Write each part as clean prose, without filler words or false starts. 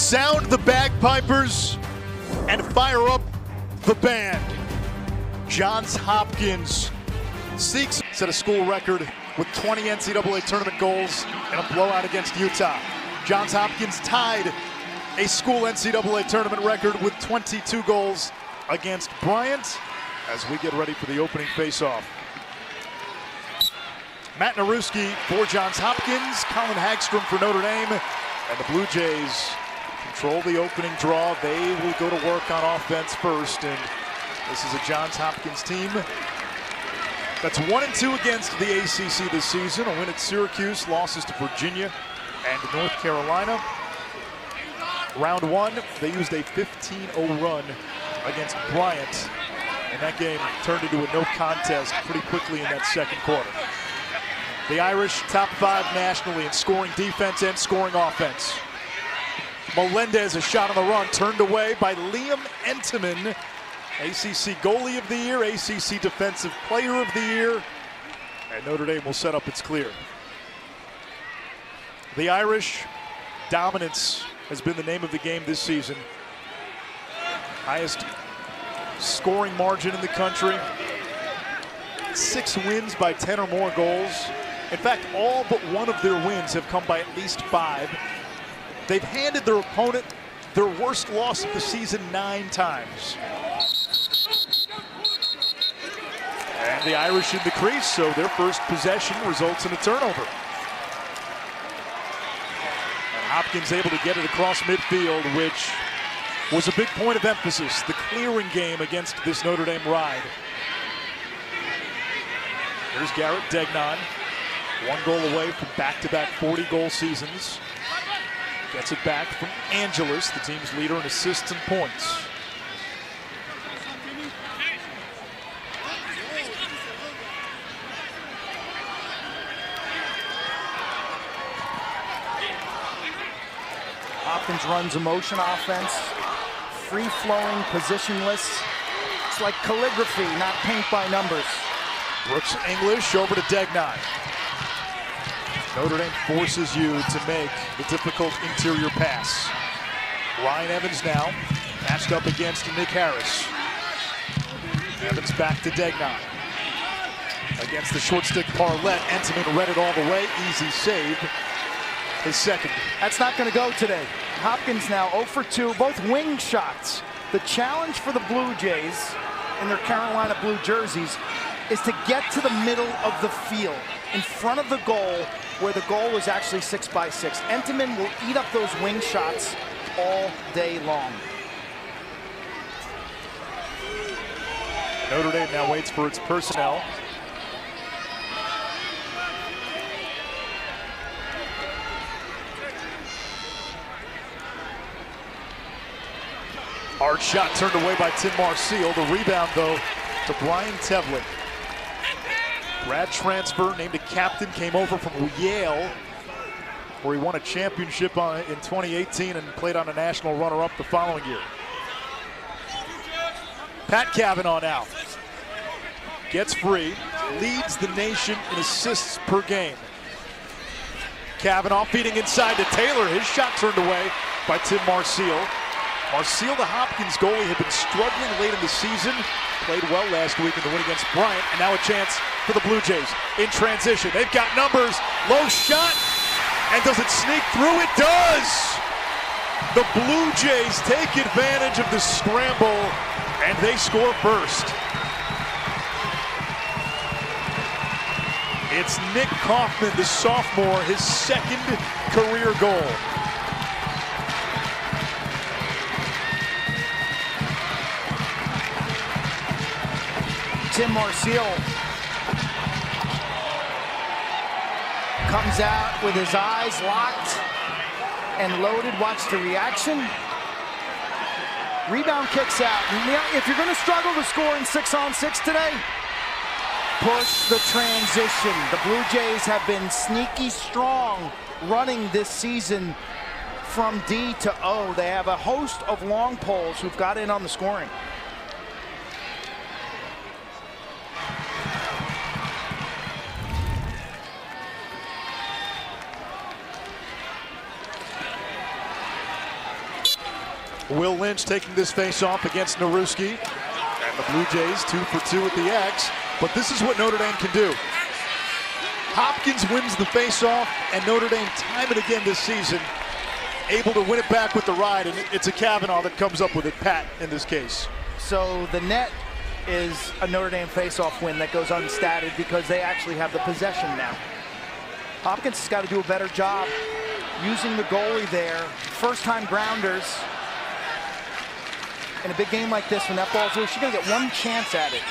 Sound the bagpipers and fire up the band. Johns Hopkins seeks set a school record with 20 NCAA tournament goals in a blowout against Utah. Johns Hopkins tied a school NCAA tournament record with 22 goals against Bryant as we get ready for the opening face-off. Matt Naruski for Johns Hopkins, Colin Hagstrom for Notre Dame, and the Blue Jays control the opening draw. They will go to work on offense first, and this is a Johns Hopkins team that's 1-2 against the ACC this season. A win at Syracuse, losses to Virginia and North Carolina. Round one, they used a 15-0 run against Bryant, and that game turned into a no contest pretty quickly in that second quarter. The Irish top 5 nationally in scoring defense and scoring offense. Melendez, a shot on the run, turned away by Liam Entenmann, ACC Goalie of the Year, ACC Defensive Player of the Year, and Notre Dame will set up its clear. The Irish dominance has been the name of the game this season. Highest scoring margin in the country. 6 wins by 10 or more goals. In fact, all but one of their wins have come by at least 5. They've handed their opponent their worst loss of the season 9 times. And the Irish in the crease, so their first possession results in a turnover. And Hopkins able to get it across midfield, which was a big point of emphasis, the clearing game against this Notre Dame ride. Here's Garrett Degnan, 1 goal away from back-to-back 40-goal seasons. Gets it back from Angelus, the team's leader in assists and points. Hopkins runs a motion offense, free-flowing, positionless. It's like calligraphy, not paint by numbers. Brooks English over to Degnan. Notre Dame forces you to make the difficult interior pass. Ryan Evans now matched up against Nick Harris. Evans back to Degnan. Against the short stick Parlett, Entenmann read it all the way. Easy save. His second. That's not going to go today. Hopkins now 0 for 2, both wing shots. The challenge for the Blue Jays in their Carolina blue jerseys is to get to the middle of the field, in front of the goal, where the goal was actually 6x6. Entenmann will eat up those wing shots all day long. Notre Dame now waits for its personnel. Hard shot turned away by Tim Marseille. The rebound, though, to Brian Tevlin. Grad transfer, named a captain, came over from Yale, where he won a championship in 2018 and played on a national runner-up the following year. Pat Cavanaugh now gets free, leads the nation in assists per game. Cavanaugh feeding inside to Taylor. His shot turned away by Tim Marseille. Marseille, the Hopkins goalie, had been struggling late in the season. Played well last week in the win against Bryant, and now a chance for the Blue Jays in transition. They've got numbers. Low shot, and does it sneak through? It does! The Blue Jays take advantage of the scramble, and they score first. It's Nick Kaufman, the sophomore, his second career goal. Tim Marseille comes out with his eyes locked and loaded. Watch the reaction. Rebound kicks out. If you're going to struggle to score in 6-on-6 today, push the transition. The Blue Jays have been sneaky strong running this season from D to O. They have a host of long poles who've got in on the scoring. Will Lynch taking this face-off against Naruski. And the Blue Jays 2 for 2 at the X. But this is what Notre Dame can do. Hopkins wins the face-off, and Notre Dame, time and again this season, able to win it back with the ride, and it's 𝗤𝗏𝗡𝗏𝗏 that comes up with it, Pat, in this case. So the net is a Notre Dame face-off win that goes unstatted because they actually have the possession now. Hopkins has got to do a better job using the goalie there. First-time grounders. In a big game like this, when that ball's loose, you're going to get one chance at it.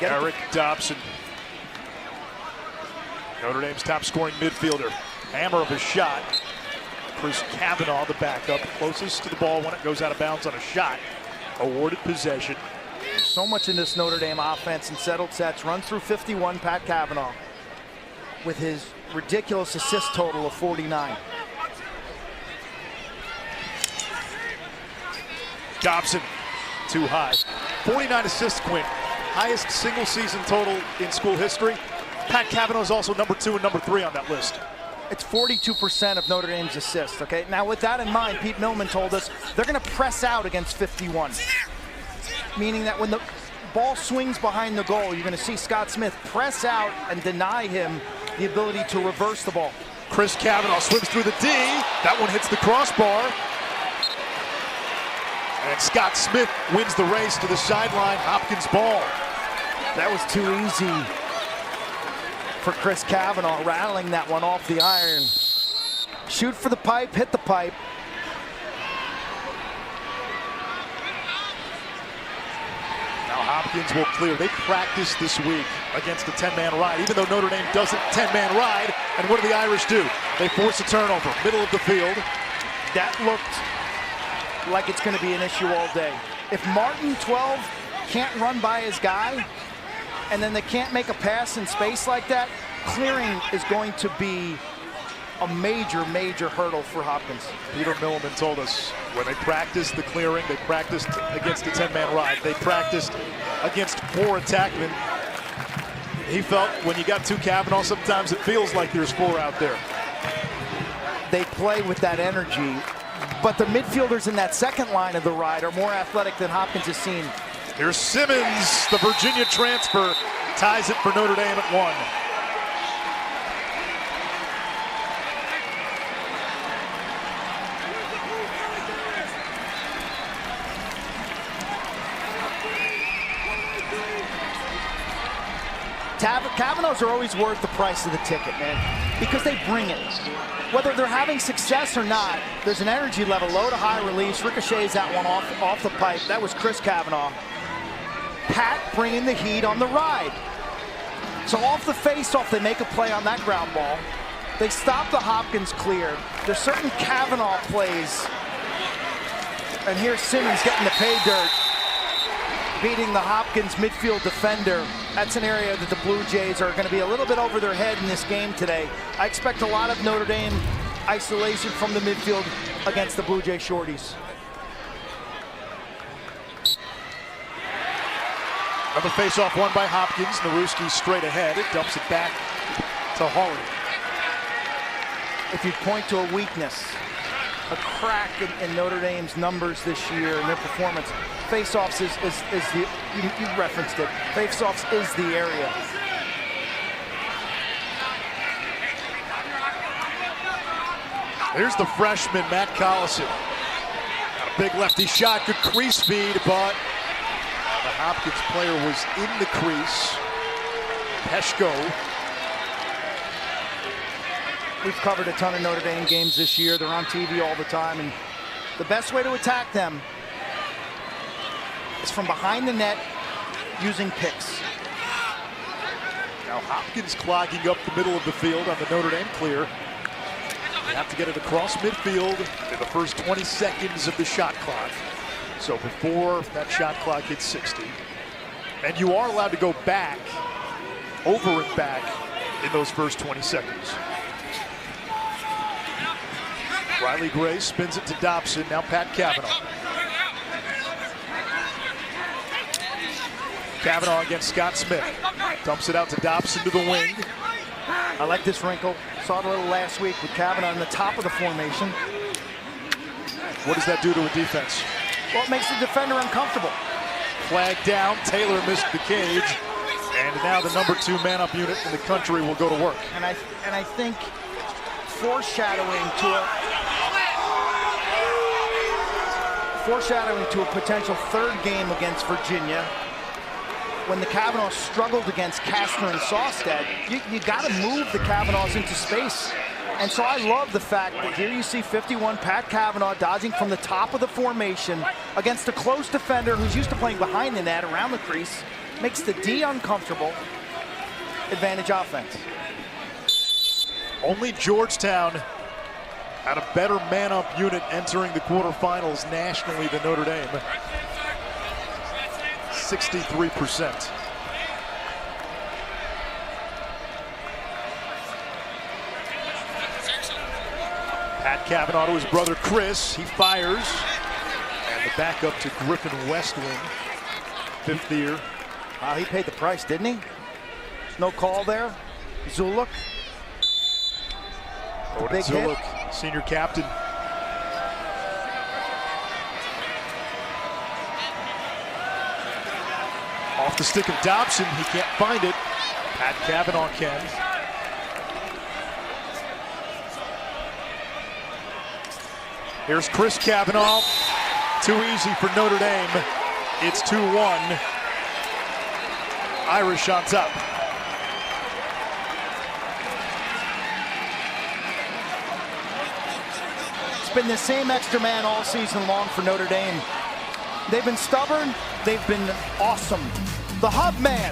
Eric Dobson, Notre Dame's top-scoring midfielder. Hammer of a shot. Chris Kavanaugh, the backup, closest to the ball when it goes out of bounds on a shot. Awarded possession. So much in this Notre Dame offense and settled sets. Runs through 51, Pat Kavanaugh, with his ridiculous assist total of 49. Dobson, too high. 49 assists, Quint. Highest single season total in school history. Pat Kavanaugh is also number 2 and number 3 on that list. It's 42% of Notre Dame's assists, okay? Now, with that in mind, Pete Millman told us they're going to press out against 51. Meaning that when the ball swings behind the goal, you're going to see Scott Smith press out and deny him the ability to reverse the ball. Chris Kavanaugh swims through the D. That one hits the crossbar. And Scott Smith wins the race to the sideline. Hopkins ball. That was too easy for Chris Kavanaugh, rattling that one off the iron. Shoot for the pipe, hit the pipe. Now Hopkins will clear. They practiced this week against the 10-man ride, even though Notre Dame doesn't 10-man ride. And what do the Irish do? They force a turnover, middle of the field. That looked like it's going to be an issue all day. If Martin 12 can't run by his guy, and then they can't make a pass in space like that, clearing is going to be a major, major hurdle for Hopkins. Peter Millman told us when they practiced the clearing, they practiced against the 10-man ride, they practiced against 4 attackmen. He felt when you got 2 Kavanaugh, sometimes it feels like there's 4 out there. They play with that energy, but the midfielders in that second line of the ride are more athletic than Hopkins has seen. Here's Simmons, the Virginia transfer, ties it for Notre Dame at 1. Kavanaughs are always worth the price of the ticket, man, because they bring it. Whether they're having success or not, there's an energy level, low to high release. Ricochets that one off the pipe. That was Chris Kavanaugh. Pat bringing the heat on the ride. So off the face-off, they make a play on that ground ball. They stop the Hopkins clear. There's certain Kavanaugh plays. And here's Simmons getting the pay dirt, beating the Hopkins midfield defender. That's an area that the Blue Jays are going to be a little bit over their head in this game today. I expect a lot of Notre Dame isolation from the midfield against the Blue Jay shorties. Another face-off won by Hopkins. Naruski straight ahead. It dumps it back to Hawley. If you point to a weakness, a crack in Notre Dame's numbers this year and their performance, face-offs is the, you referenced it, face-offs is the area. Here's the freshman, Matt Collison. Got a big lefty shot, good crease feed, but the Hopkins player was in the crease. Peshko. We've covered a ton of Notre Dame games this year. They're on TV all the time, and the best way to attack them is from behind the net using picks. Now Hopkins clogging up the middle of the field on the Notre Dame clear. They have to get it across midfield in the first 20 seconds of the shot clock. So before that shot clock hits 60. And you are allowed to go back, over and back, in those first 20 seconds. Riley Gray spins it to Dobson, now Pat Kavanaugh. Kavanaugh against Scott Smith. Dumps it out to Dobson to the wing. I like this wrinkle. Saw it a little last week with Kavanaugh on the top of the formation. What does that do to a defense? Well, it makes the defender uncomfortable. Flag down, Taylor missed the cage, and now the number 2 man-up unit in the country will go to work. And I think foreshadowing to a potential 3rd game against Virginia, when the Kavanaughs struggled against Kastner and Sawstead, you got to move the Kavanaughs into space. And so I love the fact that here you see 51 Pat Cavanaugh dodging from the top of the formation against a close defender who's used to playing behind the net around the crease. Makes the D uncomfortable. Advantage offense. Only Georgetown had a better man-up unit entering the quarterfinals nationally than Notre Dame. 63%. Pat Cavanaugh to his brother Chris. He fires. And the backup to Griffin Westwing. 5th year. Wow, he paid the price, didn't he? No call there. 𝗤𝗨𝗥𝗧𝗘𝗥𝗙𝗜𝗡. Big hit. Senior captain. Off the stick of Dobson, he can't find it. Pat Cavanaugh can. Here's Chris Cavanaugh. Too easy for Notre Dame. It's 2-1. Irish on top. It's been the same extra man all season long for Notre Dame. They've been stubborn. They've been awesome. The hub man.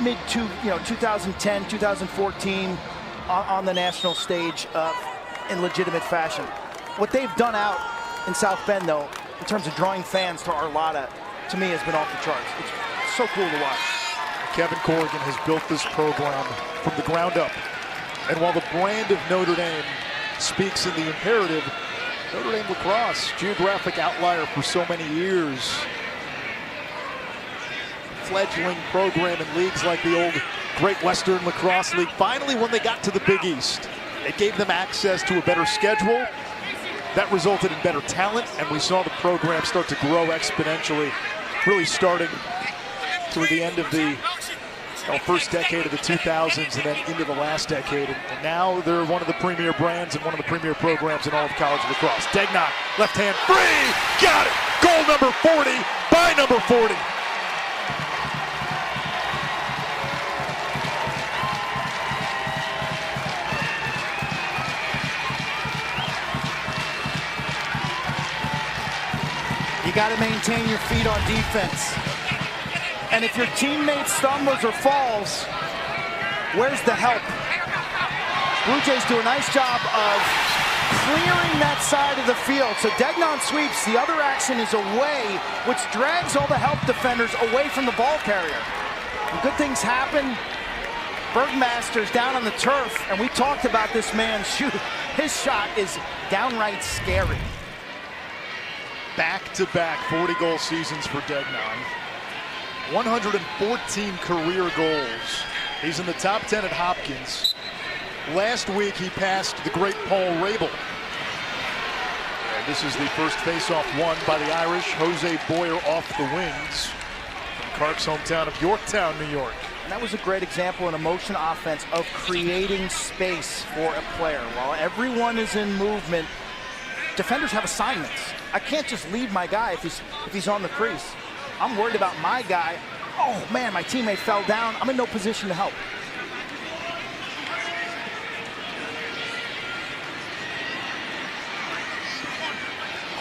Mid 2010, 2014 on the national stage in legitimate fashion. What they've done out in South Bend, though, in terms of drawing fans to Arlotta, to me has been off the charts. It's so cool to watch. Kevin Corrigan has built this program from the ground up. And while the brand of Notre Dame speaks in the imperative, Notre Dame lacrosse, geographic outlier for so many years. Fledgling program in leagues like the old Great Western Lacrosse League. Finally, when they got to the Big East, it gave them access to a better schedule. That resulted in better talent, and we saw the program start to grow exponentially, really starting toward the end of the first decade of the 2000s and then into the last decade. And now they're one of the premier brands and one of the premier programs in all of college lacrosse. 𝗥𝗏, left hand free, got it! Goal number 40 by number 40. You got to maintain your feet on defense. And if your teammate stumbles or falls, where's the help? Blue Jays do a nice job of clearing that side of the field. So 𝗥𝗏 sweeps, the other action is away, which drags all the help defenders away from the ball carrier. And good things happen. Bergmaster's down on the turf, and we talked about this man's shoot. His shot is downright scary. Back-to-back 40-goal seasons for 𝗥𝗏. 114 career goals. He's in the top 10 at Hopkins. Last week, he passed the great Paul Rabel. And this is the first face-off won by the Irish. Jose Boyer off the wings from Clark's hometown of Yorktown, New York. And that was a great example in a motion offense of creating space for a player. While everyone is in movement, defenders have assignments. I can't just leave my guy if he's on the crease. I'm worried about my guy. Oh man, my teammate fell down. I'm in no position to help.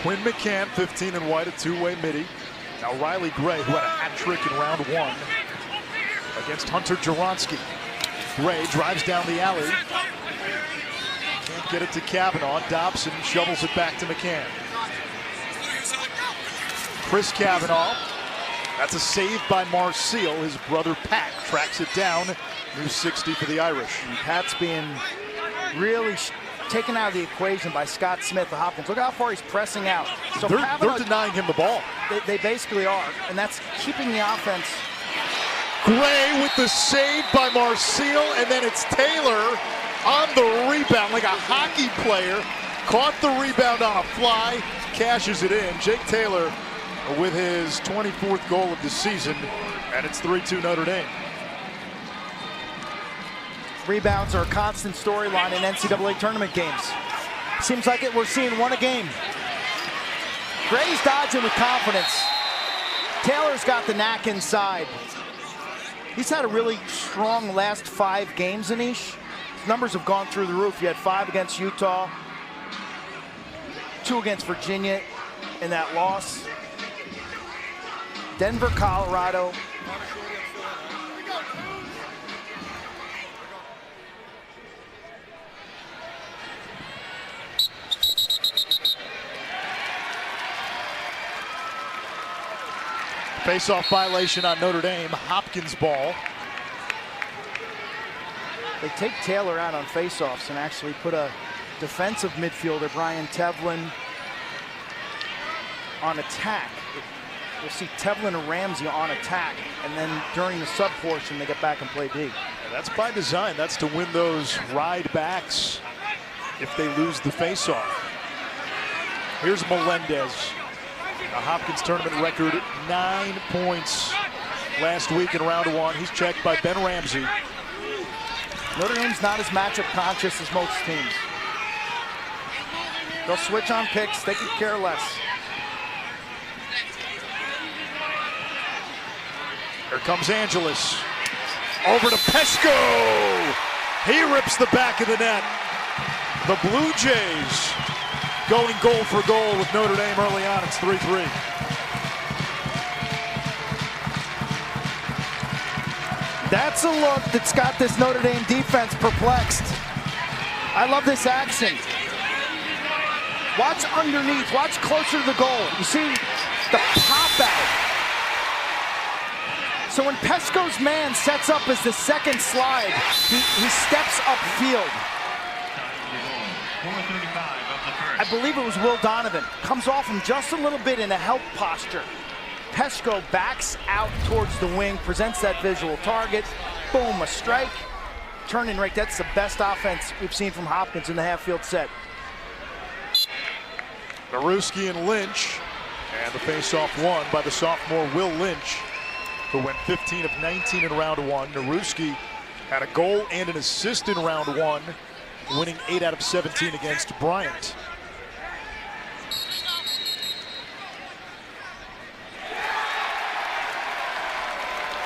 Quinn McCann, 15 and white, a two-way midi. Now Riley Gray, who had a hat trick in round 1 against Hunter Jaronski. Gray drives down the alley. Can't get it to Cavanaugh. Dobson shovels it back to McCann. Chris Cavanaugh. That's a save by Marseille. His brother Pat tracks it down. New 60 for the Irish. And Pat's being really taken out of the equation by Scott Smith of Hopkins. Look how far he's pressing out. So they're denying him the ball. They basically are, and that's keeping the offense. Gray with the save by Marcille, and then it's Taylor on the rebound like a hockey player. Caught the rebound on a fly, cashes it in. Jake Taylor with his 24th goal of the season, and it's 3-2 Notre Dame. Rebounds are a constant storyline in NCAA tournament games. Seems like we're seeing one a game. Gray's dodging with confidence. Taylor's got the knack inside. He's had a really strong last 5 games, Anish. His numbers have gone through the roof. He had 5 against Utah, 2 against Virginia in that loss. Denver, Colorado. Face-off violation on Notre Dame. Hopkins ball. They take Taylor out on face-offs and actually put a defensive midfielder, Brian Tevlin, on attack. We'll see Tevlin and Ramsey on attack, and then during the sub portion, they get back and play D. And that's by design. That's to win those ride backs if they lose the face-off. Here's Melendez. A Hopkins tournament record, 9 points last week in round 1. He's checked by Ben Ramsey. Notre Dame's not as matchup conscious as most teams. They'll switch on picks, they could care less. Here comes Angeles. Over to Pesco. He rips the back of the net. The Blue Jays going goal for goal with Notre Dame early on. It's 3-3. That's a look that's got this Notre Dame defense perplexed. I love this action. Watch underneath, watch closer to the goal. You see the pop out. So when Pesco's man sets up as the second slide, he steps upfield. I believe it was Will Donovan. Comes off him just a little bit in a help posture. Pesco backs out towards the wing, presents that visual target. Boom, a strike. Turning rate, that's the best offense we've seen from Hopkins in the half-field set. Naruski and Lynch, and the face-off won by the sophomore Will Lynch, who went 15 of 19 in round 1. Naruski had a goal and an assist in round 1, winning 8 out of 17 against Bryant.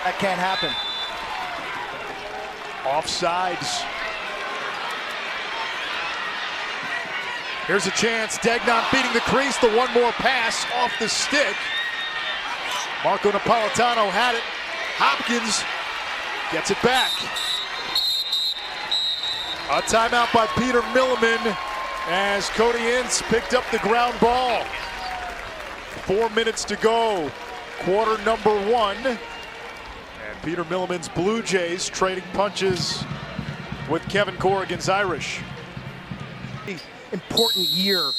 That can't happen. Offsides. Here's a chance. Degnan beating the crease. The one more pass off the stick. Marco Napolitano had it. Hopkins gets it back. A timeout by Peter Milliman as Cody Ince picked up the ground ball. 4 minutes to go. Quarter number 1. And Peter Milliman's Blue Jays trading punches with Kevin Corrigan's Irish. Important year.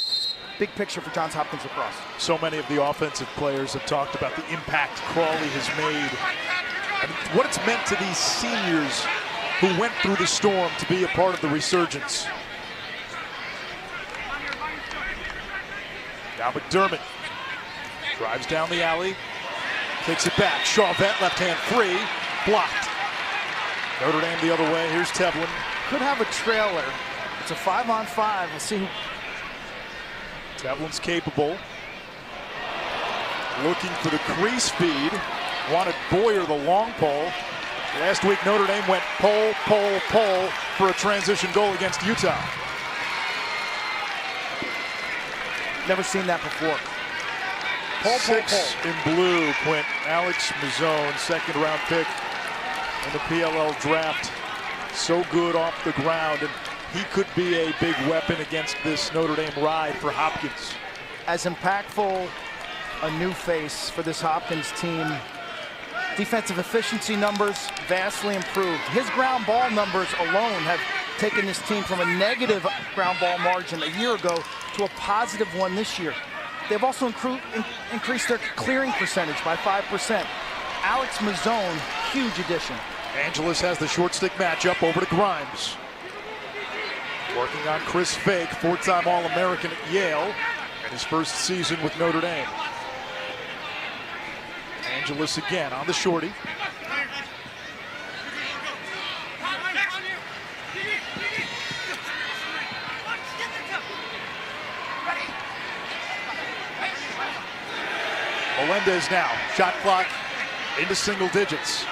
Big picture for Johns Hopkins lacrosse. So many of the offensive players have talked about the impact Crawley has made and what it's meant to these seniors who went through the storm to be a part of the resurgence. Now McDermott drives down the alley, takes it back. Chauvet left hand free, blocked. Notre Dame the other way. Here's Tevlin. Could have a trailer. It's a 5-on-5. We'll see who. Tevlin's capable. Looking for the crease feed. Wanted Boyer the long pole. Last week Notre Dame went pole, pole, pole for a transition goal against Utah. Never seen that before. Pole, 6 pole, in blue, Quint. Alex Mazzone, second round pick in the PLL draft. So good off the ground, and he could be a big weapon against this Notre Dame ride for Hopkins. As impactful a new face for this Hopkins team Defensive efficiency numbers vastly improved. His ground ball numbers alone have taken this team from a negative ground ball margin a year ago to a positive one this year. They've also increased their clearing percentage by 5%. Alex Mazzone, huge addition. Angeles has the short stick matchup over to Grimes. Working on Chris Fake, four-time All-American at Yale, and his first season with Notre Dame. Angeles again on the shorty. Melendez now, shot clock into single digits.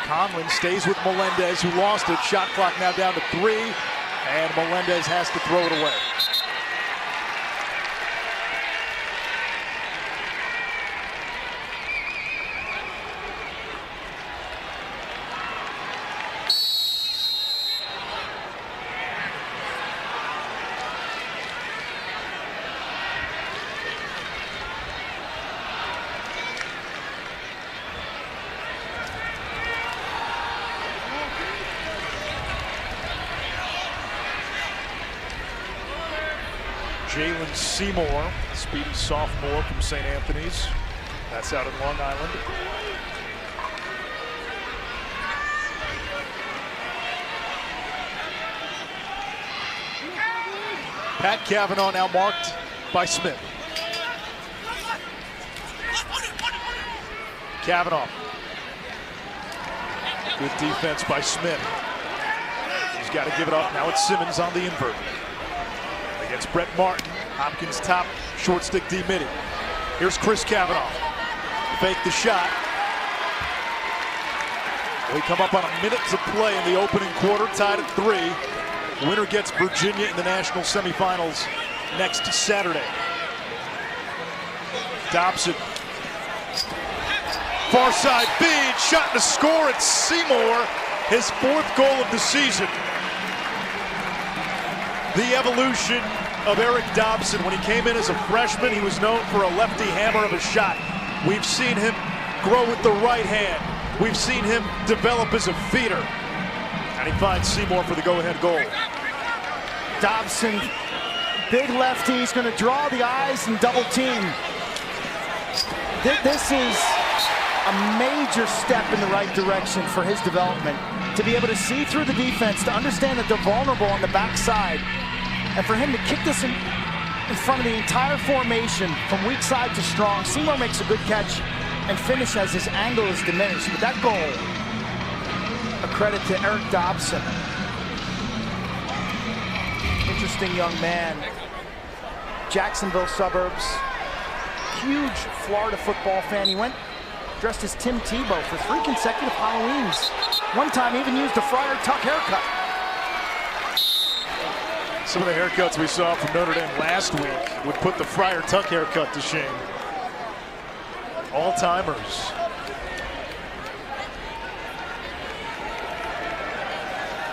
Conlon stays with Melendez, who lost it. Shot clock now down to 3, and Melendez has to throw it away. Jalen Seymour, speedy sophomore from St. Anthony's. That's out in Long Island. Pat Cavanaugh now marked by Smith. Cavanaugh. Good defense by Smith. He's got to give it up. Now it's Simmons on the invert. Against Brett Martin. Hopkins top, short stick D midi. Here's Chris Cavanaugh. Fake the shot. We come up on a minute to play in the opening quarter, tied at 3. Winner gets Virginia in the national semifinals next Saturday. Dobson. Far side feed, shot to score. It's Seymour, his 4th goal of the season. The evolution of Eric Dobson. When he came in as a freshman, he was known for a lefty hammer of a shot. We've seen him grow with the right hand. We've seen him develop as a feeder. And he finds Seymour for the go-ahead goal. Dobson, big lefty, he's going to draw the eyes and double team. This is a major step in the right direction for his development. To be able to see through the defense, to understand that they're vulnerable on the backside, and for him to kick this in front of the entire formation from weak side to strong. Seymour makes a good catch and finish as his angle is diminished. But that goal, a credit to Eric Dobson. Interesting young man. Jacksonville suburbs. Huge Florida football fan. He went dressed as Tim Tebow for 3 consecutive Halloweens. One time even used a Friar Tuck haircut. Some of the haircuts we saw from Notre Dame last week would put the Friar Tuck haircut to shame. All-timers.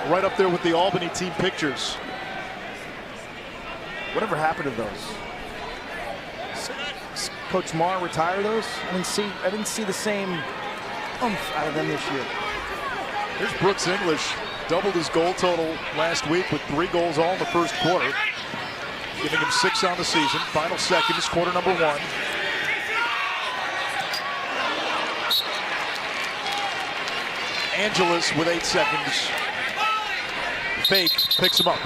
Right up there with the Albany team pictures. Whatever happened to those? Coach Marr retire those? I didn't see the same oomph out of them this year. Here's Brooks English. Doubled his goal total last week with 3 goals all in the first quarter, giving him 6 on the season. Final seconds, quarter number 1. Angeles with 8 seconds. Fake picks him up.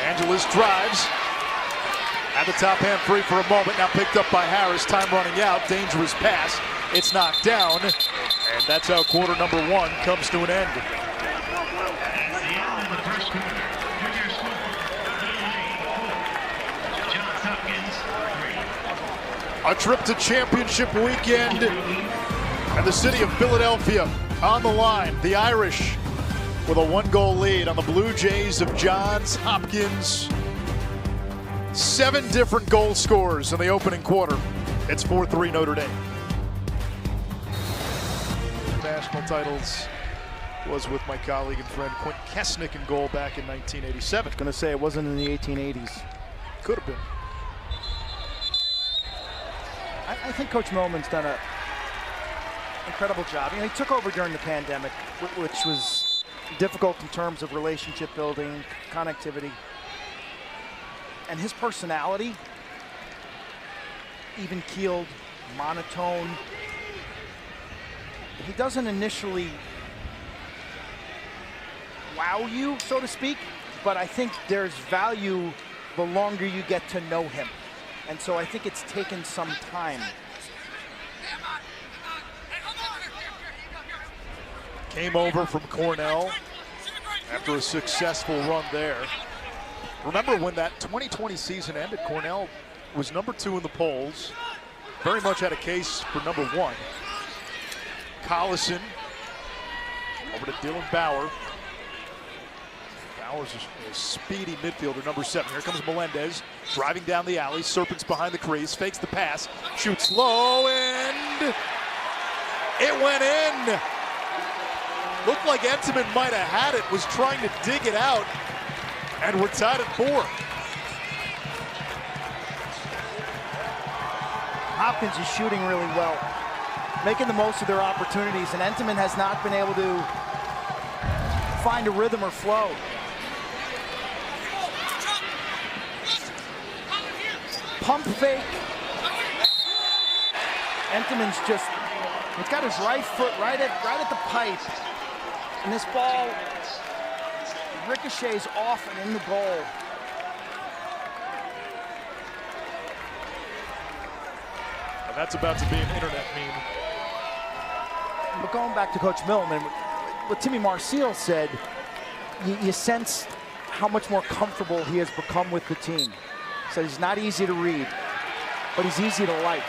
Angeles drives. At the top hand free for a moment, now picked up by Harris. Time running out, dangerous pass. It's knocked down, and that's how quarter number 1 comes to an end. A trip to championship weekend and the city of Philadelphia on the line. The Irish with a 1-goal lead on the Blue Jays of Johns Hopkins. 7 different goal scorers in the opening quarter. It's 4-3 Notre Dame. National titles Was with my colleague and friend Quint Kessenich in goal back in 1987. Going to say it wasn't in the 1880s. Could have been. I think Coach Millman's done an incredible job. You know, he took over during the pandemic, which was difficult in terms of relationship building, connectivity. And his personality, even-keeled, monotone. He doesn't initially wow you, so to speak, but I think there's value the longer you get to know him. And so I think it's taken some time. Came over from Cornell after a successful run there. Remember when that 2020 season ended, Cornell was #2 in the polls. Very much had a case for #1. Collison over to Dylan Bauer. Bauer's a speedy midfielder, #7. Here comes Melendez, driving down the alley. Serpents behind the crease, fakes the pass, shoots low, and it went in. Looked like Entenmann might have had it, was trying to dig it out, and we're tied at 4. Hopkins is shooting really well, making the most of their opportunities, and Entenmann has not been able to find a rhythm or flow. Pump fake. Entenmann's just, he's got his right foot right at the pipe, and this ball ricochets off and in the goal. And that's about to be an internet meme. But going back to Coach Millman, what Timmy Marcille said, you sense how much more comfortable he has become with the team. He said he's not easy to read, but he's easy to like.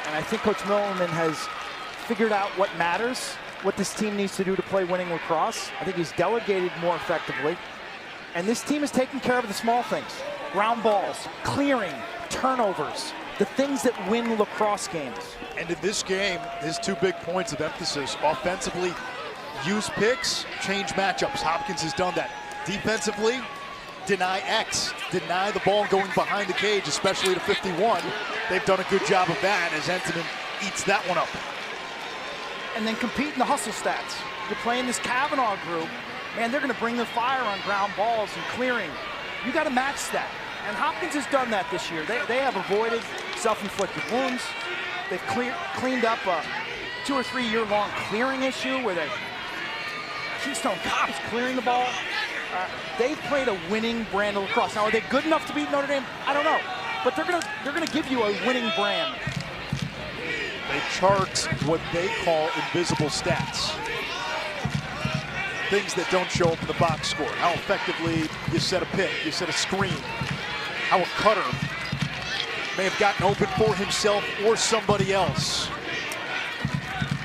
And I think Coach Millman has figured out what matters, what this team needs to do to play winning lacrosse. I think he's delegated more effectively. And this team is taking care of the small things. Ground balls, clearing, turnovers, the things that win lacrosse games. And in this game, his 2 big points of emphasis: offensively, use picks, change matchups. Hopkins has done that. Defensively, deny X, deny the ball going behind the cage, especially to 51. They've done a good job of that as Entenmann eats that one up. And then compete in the hustle stats. You're playing this Kavanaugh group, man, they're gonna bring the fire on ground balls and clearing. You gotta match that. And Hopkins has done that this year. They have avoided self-inflicted wounds. They've cleaned up a 2 or 3 year long clearing issue where Keystone Cops clearing the ball. They've played a winning brand of lacrosse. Now, are they good enough to beat Notre Dame? I don't know. But they're gonna give you a winning brand. They chart what they call invisible stats. Things that don't show up in the box score. How effectively you set a pick, you set a screen. How a cutter may have gotten open for himself or somebody else.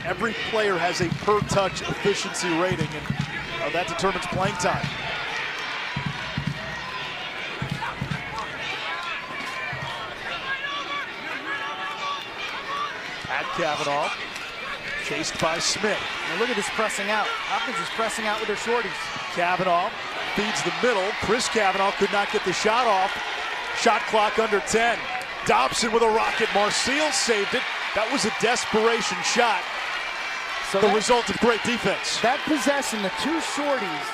Every player has a per touch efficiency rating, and that determines playing time. At Kavanaugh, chased by Smith. Now look at this pressing out. Hopkins is pressing out with their shorties. Kavanaugh feeds the middle. Chris Kavanaugh could not get the shot off. Shot clock under 10. Dobson with a rocket. Marcille saved it. That was a desperation shot. So the result of great defense. That possession, the 2 shorties,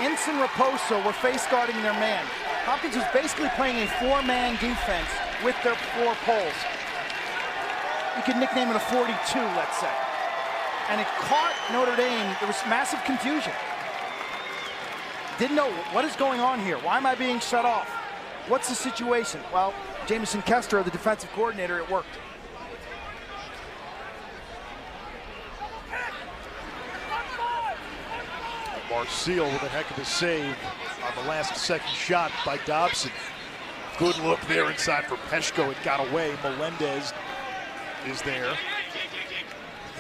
Ince and Raposo, were face guarding their man. Hopkins was basically playing a 4-man defense with their 4 poles. You could nickname it a 42, let's say. And it caught Notre Dame. There was massive confusion. Didn't know what is going on here. Why am I being shut off? What's the situation? Well, Jamison Kester, the defensive coordinator, it worked. Marcille with a heck of a save on the last second shot by Dobson. Good look there inside for Peshko. It got away. Melendez is there.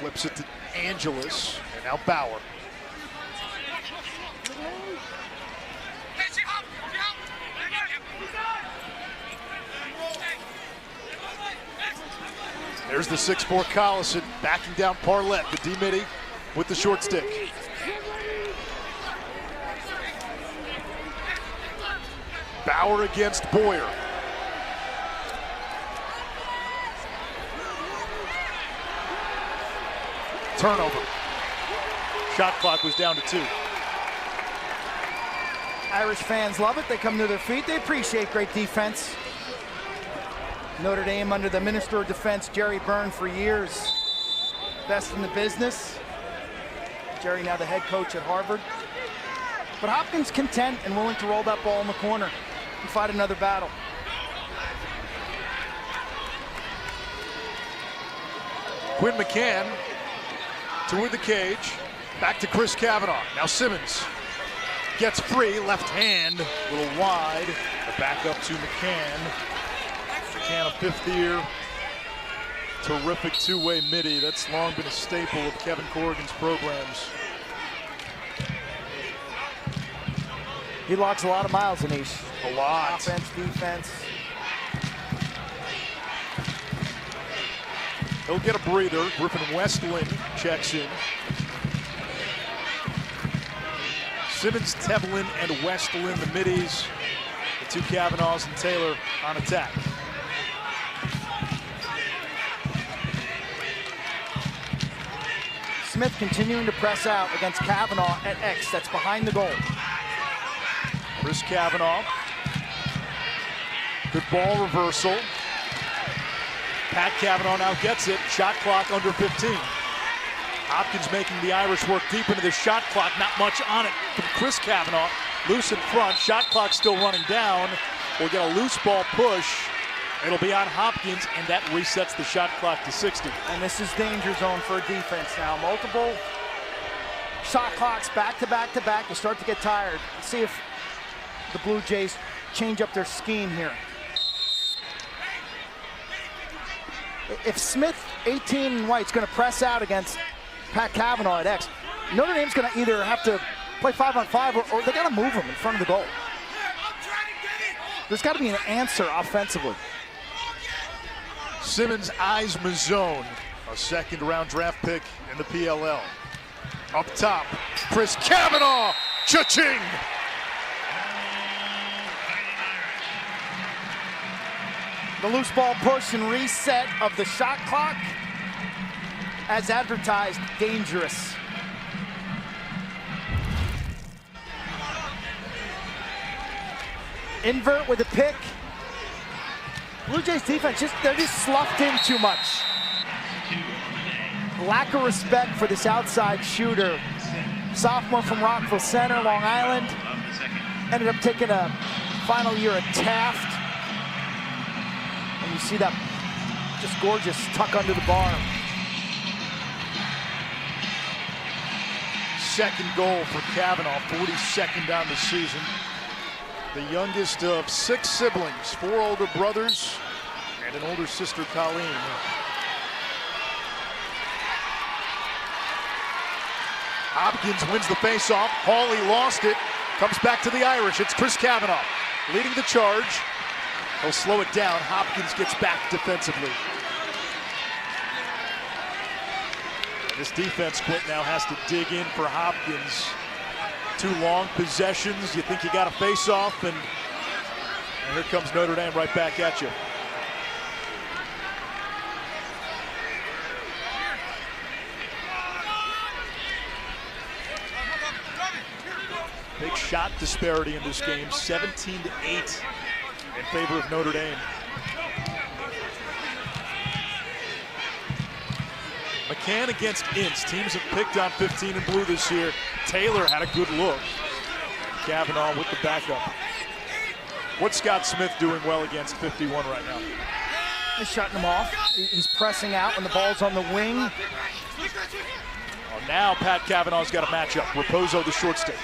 Flips it to Angeles, and now Bauer. There's the 6'4" Collison backing down Parlett, the D-midi with the short stick. Bauer against Boyer. Turnover. Shot clock was down to 2. Irish fans love it. They come to their feet. They appreciate great defense. Notre Dame under the Minister of Defense, Jerry Byrne, for years. Best in the business. Jerry now the head coach at Harvard. But Hopkins content and willing to roll that ball in the corner and fight another battle. Quinn McCann toward the cage. Back to Chris Kavanaugh. Now Simmons gets free, left hand, a little wide. The back up to McCann. McCann, a 5th year. Terrific two-way midi. That's long been a staple of Kevin Corrigan's programs. He logs a lot of miles, Anish. A lot. Offense, defense. He'll get a breather. Griffin Westland checks in. Simmons, Tevlin, and Westland, the middies. The 2 Kavanaughs and Taylor on attack. Smith continuing to press out against Kavanaugh at X. That's behind the goal. Chris Kavanaugh. Good ball reversal. Pat Kavanaugh now gets it. Shot clock under 15. Hopkins making the Irish work deep into the shot clock. Not much on it from Chris Kavanaugh. Loose in front. Shot clock still running down. We'll get a loose ball push. It'll be on Hopkins, and that resets the shot clock to 60. And this is danger zone for defense now. Multiple shot clocks back to back to back. You start to get tired. Let's see if the Blue Jays change up their scheme here. If Smith, 18 and White's going to press out against Pat Kavanaugh at X, Notre Dame's going to either have to play 5-on-5 or they got to move him in front of the goal. There's got to be an answer offensively. Simmons eyes Mazzone, a 2nd-round draft pick in the PLL. Up top, Chris Kavanaugh, cha-ching! The loose ball push and reset of the shot clock, as advertised, dangerous. Invert with a pick. Blue Jays defense, they're just sloughed in too much. Lack of respect for this outside shooter. Sophomore from Rockville Center, Long Island. Ended up taking a final year at Taft. And you see that just gorgeous tuck under the bar. 2nd goal for Kavanaugh, 42nd on the season. The youngest of 6 siblings, 4 older brothers and an older sister, Colleen. Hopkins wins the faceoff. Hawley lost it. Comes back to the Irish. It's Chris Kavanaugh leading the charge. He'll slow it down. Hopkins gets back defensively. And this defense, Quint, now has to dig in for Hopkins. 2 long possessions. You think you got a face-off, and here comes Notre Dame right back at you. Big shot disparity in this game, 17-8 in favor of Notre Dame. McCann against Ince. Teams have picked on 15 and blue this year. Taylor had a good look. Kavanaugh with the backup. What's Scott Smith doing well against 51 right now? He's shutting him off. He's pressing out when the ball's on the wing. Well, now Pat Kavanaugh's got a matchup. Raposo, the short stick.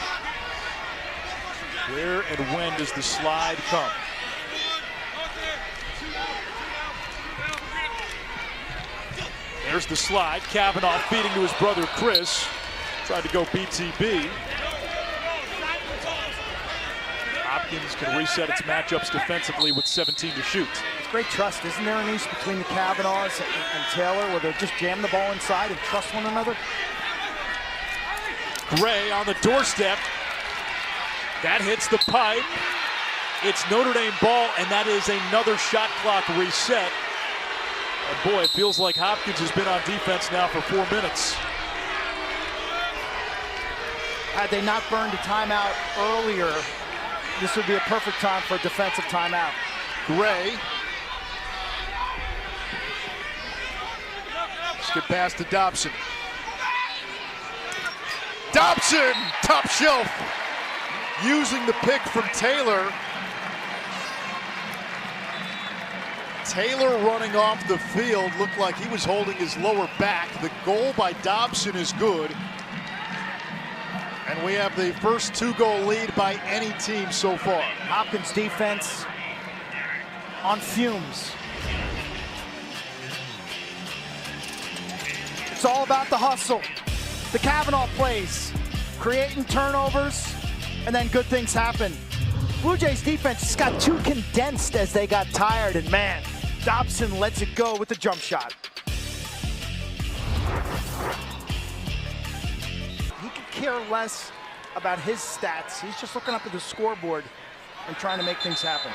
Where and when does the slide come? There's the slide. Kavanaugh feeding to his brother Chris. Tried to go BTB. Hopkins can reset its matchups defensively with 17 to shoot. It's great trust, isn't there, Anish, between the Kavanaughs and Taylor, where they just jam the ball inside and trust one another? Gray on the doorstep. That hits the pipe. It's Notre Dame ball, and that is another shot clock reset. And boy, it feels like Hopkins has been on defense now for 4 minutes. Had they not burned a timeout earlier, this would be a perfect time for a defensive timeout. Gray. Skip pass to Dobson. Dobson, top shelf, using the pick from Taylor. Taylor running off the field, looked like he was holding his lower back. The goal by Dobson is good. And we have the first 2-goal lead by any team so far. Hopkins defense on fumes. It's all about the hustle. The 𝗤𝗏𝗡 plays, creating turnovers, and then good things happen. Blue Jays defense just got too condensed as they got tired, and man, Dobson lets it go with the jump shot. He could care less about his stats. He's just looking up at the scoreboard and trying to make things happen.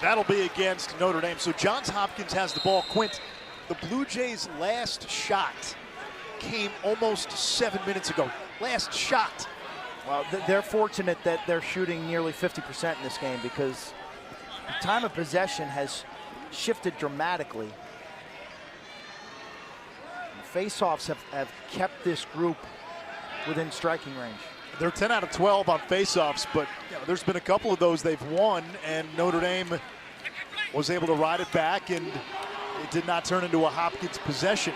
That'll be against Notre Dame. So Johns Hopkins has the ball. Quint, the Blue Jays' last shot came almost 7 minutes ago. Last shot. Well, they're fortunate that they're shooting nearly 50% in this game, because the time of possession has shifted dramatically. Face-offs have kept this group within striking range. They're 10 out of 12 on face-offs, but there's been a couple of those they've won, and Notre Dame was able to ride it back, and it did not turn into a Hopkins possession.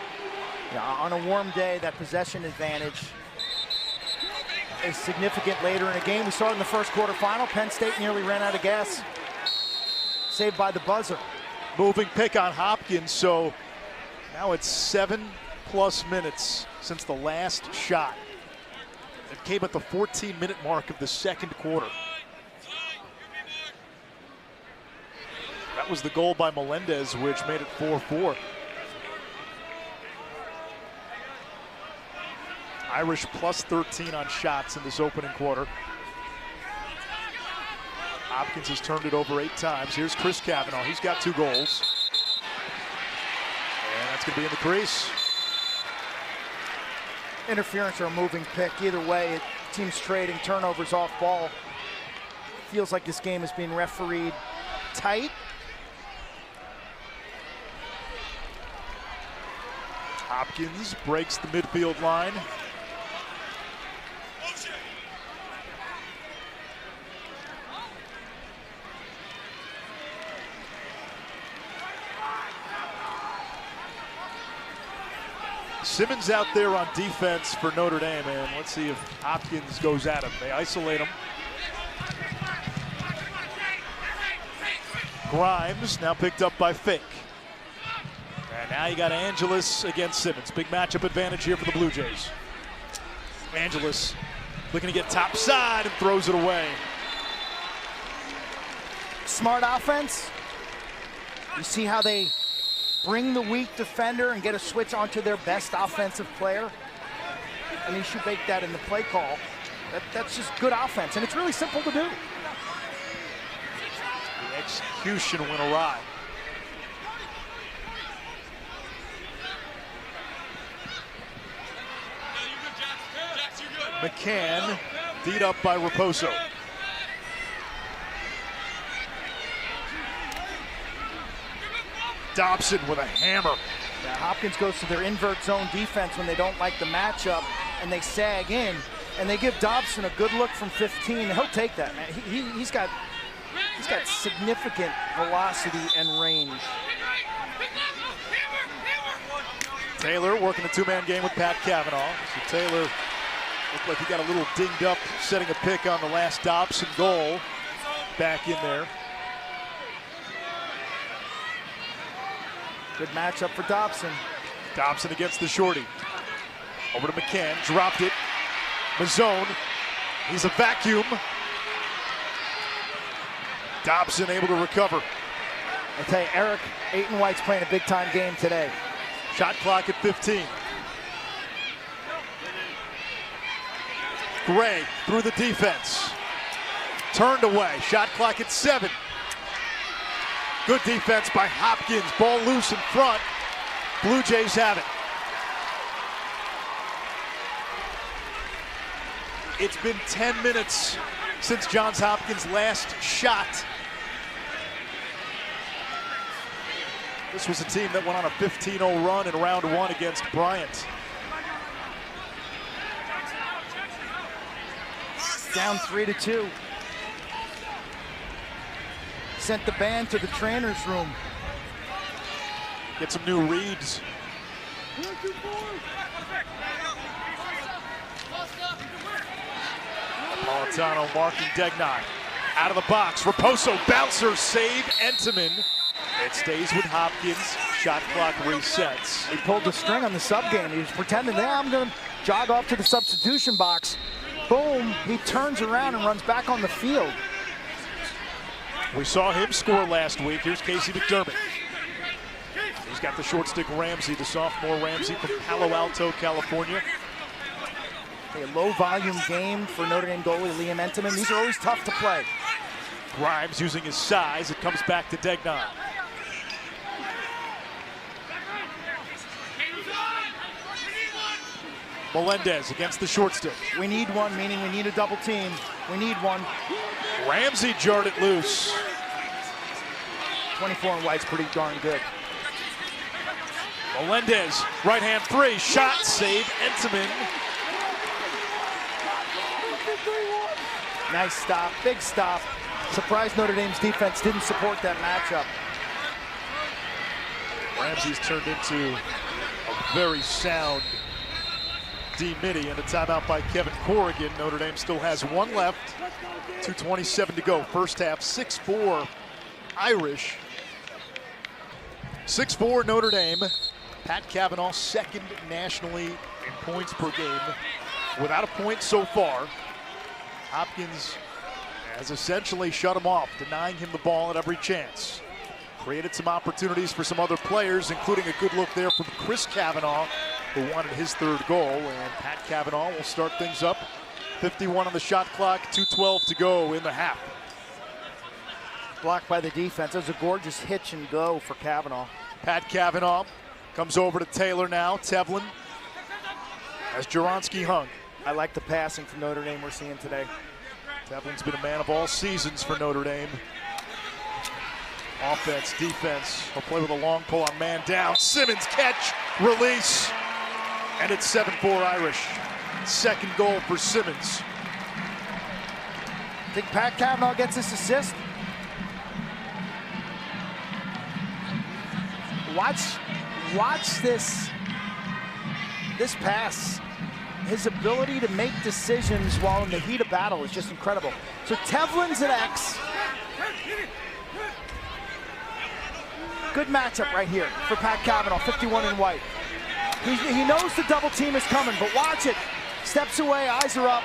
Yeah, on a warm day, that possession advantage is significant later in a game. We saw it in the first quarterfinal. Penn State nearly ran out of gas. Saved by the buzzer. Moving pick on Hopkins, so now it's 7+ minutes since the last shot. It came at the 14-minute mark of the second quarter. That was the goal by Melendez, which made it 4-4. Irish plus 13 on shots in this opening quarter. Hopkins has turned it over 8 times. Here's Chris Cavanaugh. He's got 2 goals. And that's going to be in the crease. Interference or a moving pick. Either way, team's trading turnovers off ball. Feels like this game is being refereed tight. Hopkins breaks the midfield line. Simmons out there on defense for Notre Dame, and let's see if Hopkins goes at him. They isolate him. Grimes now picked up by Fink. And now you got Angeles against Simmons. Big matchup advantage here for the Blue Jays. Angeles looking to get top side and throws it away. Smart offense. You see how they bring the weak defender and get a switch onto their best offensive player. Anish, you bake that in the play call. That's just good offense, and it's really simple to do. The execution went awry. McCann beat up by Raposo. Dobson with a hammer. Yeah, Hopkins goes to their invert zone defense when they don't like the matchup, and they sag in, and they give Dobson a good look from 15. He'll take that, man. He's got significant velocity and range. Taylor working a 2-man game with Pat Cavanaugh. So Taylor looked like he got a little dinged up setting a pick on the last Dobson goal. Back in there. Good matchup for Dobson. Dobson against the shorty. Over to McCann, dropped it. Mazzone, he's a vacuum. Dobson able to recover. I tell you, Eric Aiton-White's playing a big-time game today. Shot clock at 15. Gray through the defense. turned away. Shot clock at 7. Good defense by Hopkins. Ball loose in front. Blue Jays have it. It's been 10 minutes since Johns Hopkins' last shot. This was a team that went on a 15-0 run in round 1 against Bryant. Down 3-2. Sent the band to the trainer's room. Get some new reads. Napolitano marking 𝗥𝗏𝗧𝗏. Out of the box, Raposo, bouncer, save, Entenmann. It stays with Hopkins, shot clock resets. He pulled the string on the sub game. He was pretending, yeah, I'm gonna jog off to the substitution box. Boom, he turns around and runs back on the field. We saw him score last week. Here's Casey McDermott. He's got the short stick Ramsey, the sophomore Ramsey from Palo Alto, California. A low volume game for Notre Dame goalie Liam Entenmann. These are always tough to play. Grimes using his size. It comes back to 𝗥𝗏𝗧𝗏. Melendez against the short stick. We need one, meaning we need a double team. We need one. Ramsey jarred it loose. 24 and white's pretty darn good. Melendez, right hand 3, shot, save, Entenmann. Nice stop, big stop. Surprised Notre Dame's defense didn't support that matchup. Ramsey's turned into a very sound D-Midi, and a timeout by Kevin Corrigan. Notre Dame still has 1 left, 2:27 to go. First half, 6-4 Irish. 6-4 Notre Dame. Pat Cavanaugh second nationally in points per game. Without a point so far. Hopkins has essentially shut him off, denying him the ball at every chance. Created some opportunities for some other players, including a good look there from Chris Cavanaugh, who wanted his 3rd goal, and Pat Cavanaugh will start things up. 51 on the shot clock, 2:12 to go in the half. Blocked by the defense. That was a gorgeous hitch and go for Cavanaugh. Pat Cavanaugh comes over to Taylor now. Tevlin as Jaronski hung. I like the passing from Notre Dame we're seeing today. Tevlin's been a man of all seasons for Notre Dame. Offense, defense. He'll play with a long pull on man down. Simmons catch, release, and it's 7-4 Irish. 2nd goal for Simmons. Think Pat Cavanaugh gets this assist? Watch this pass. His ability to make decisions while in the heat of battle is just incredible. So Tevlin's at X. Good matchup right here for Pat Cavanaugh, 51 in white. He knows the double team is coming, but watch it. Steps away, eyes are up,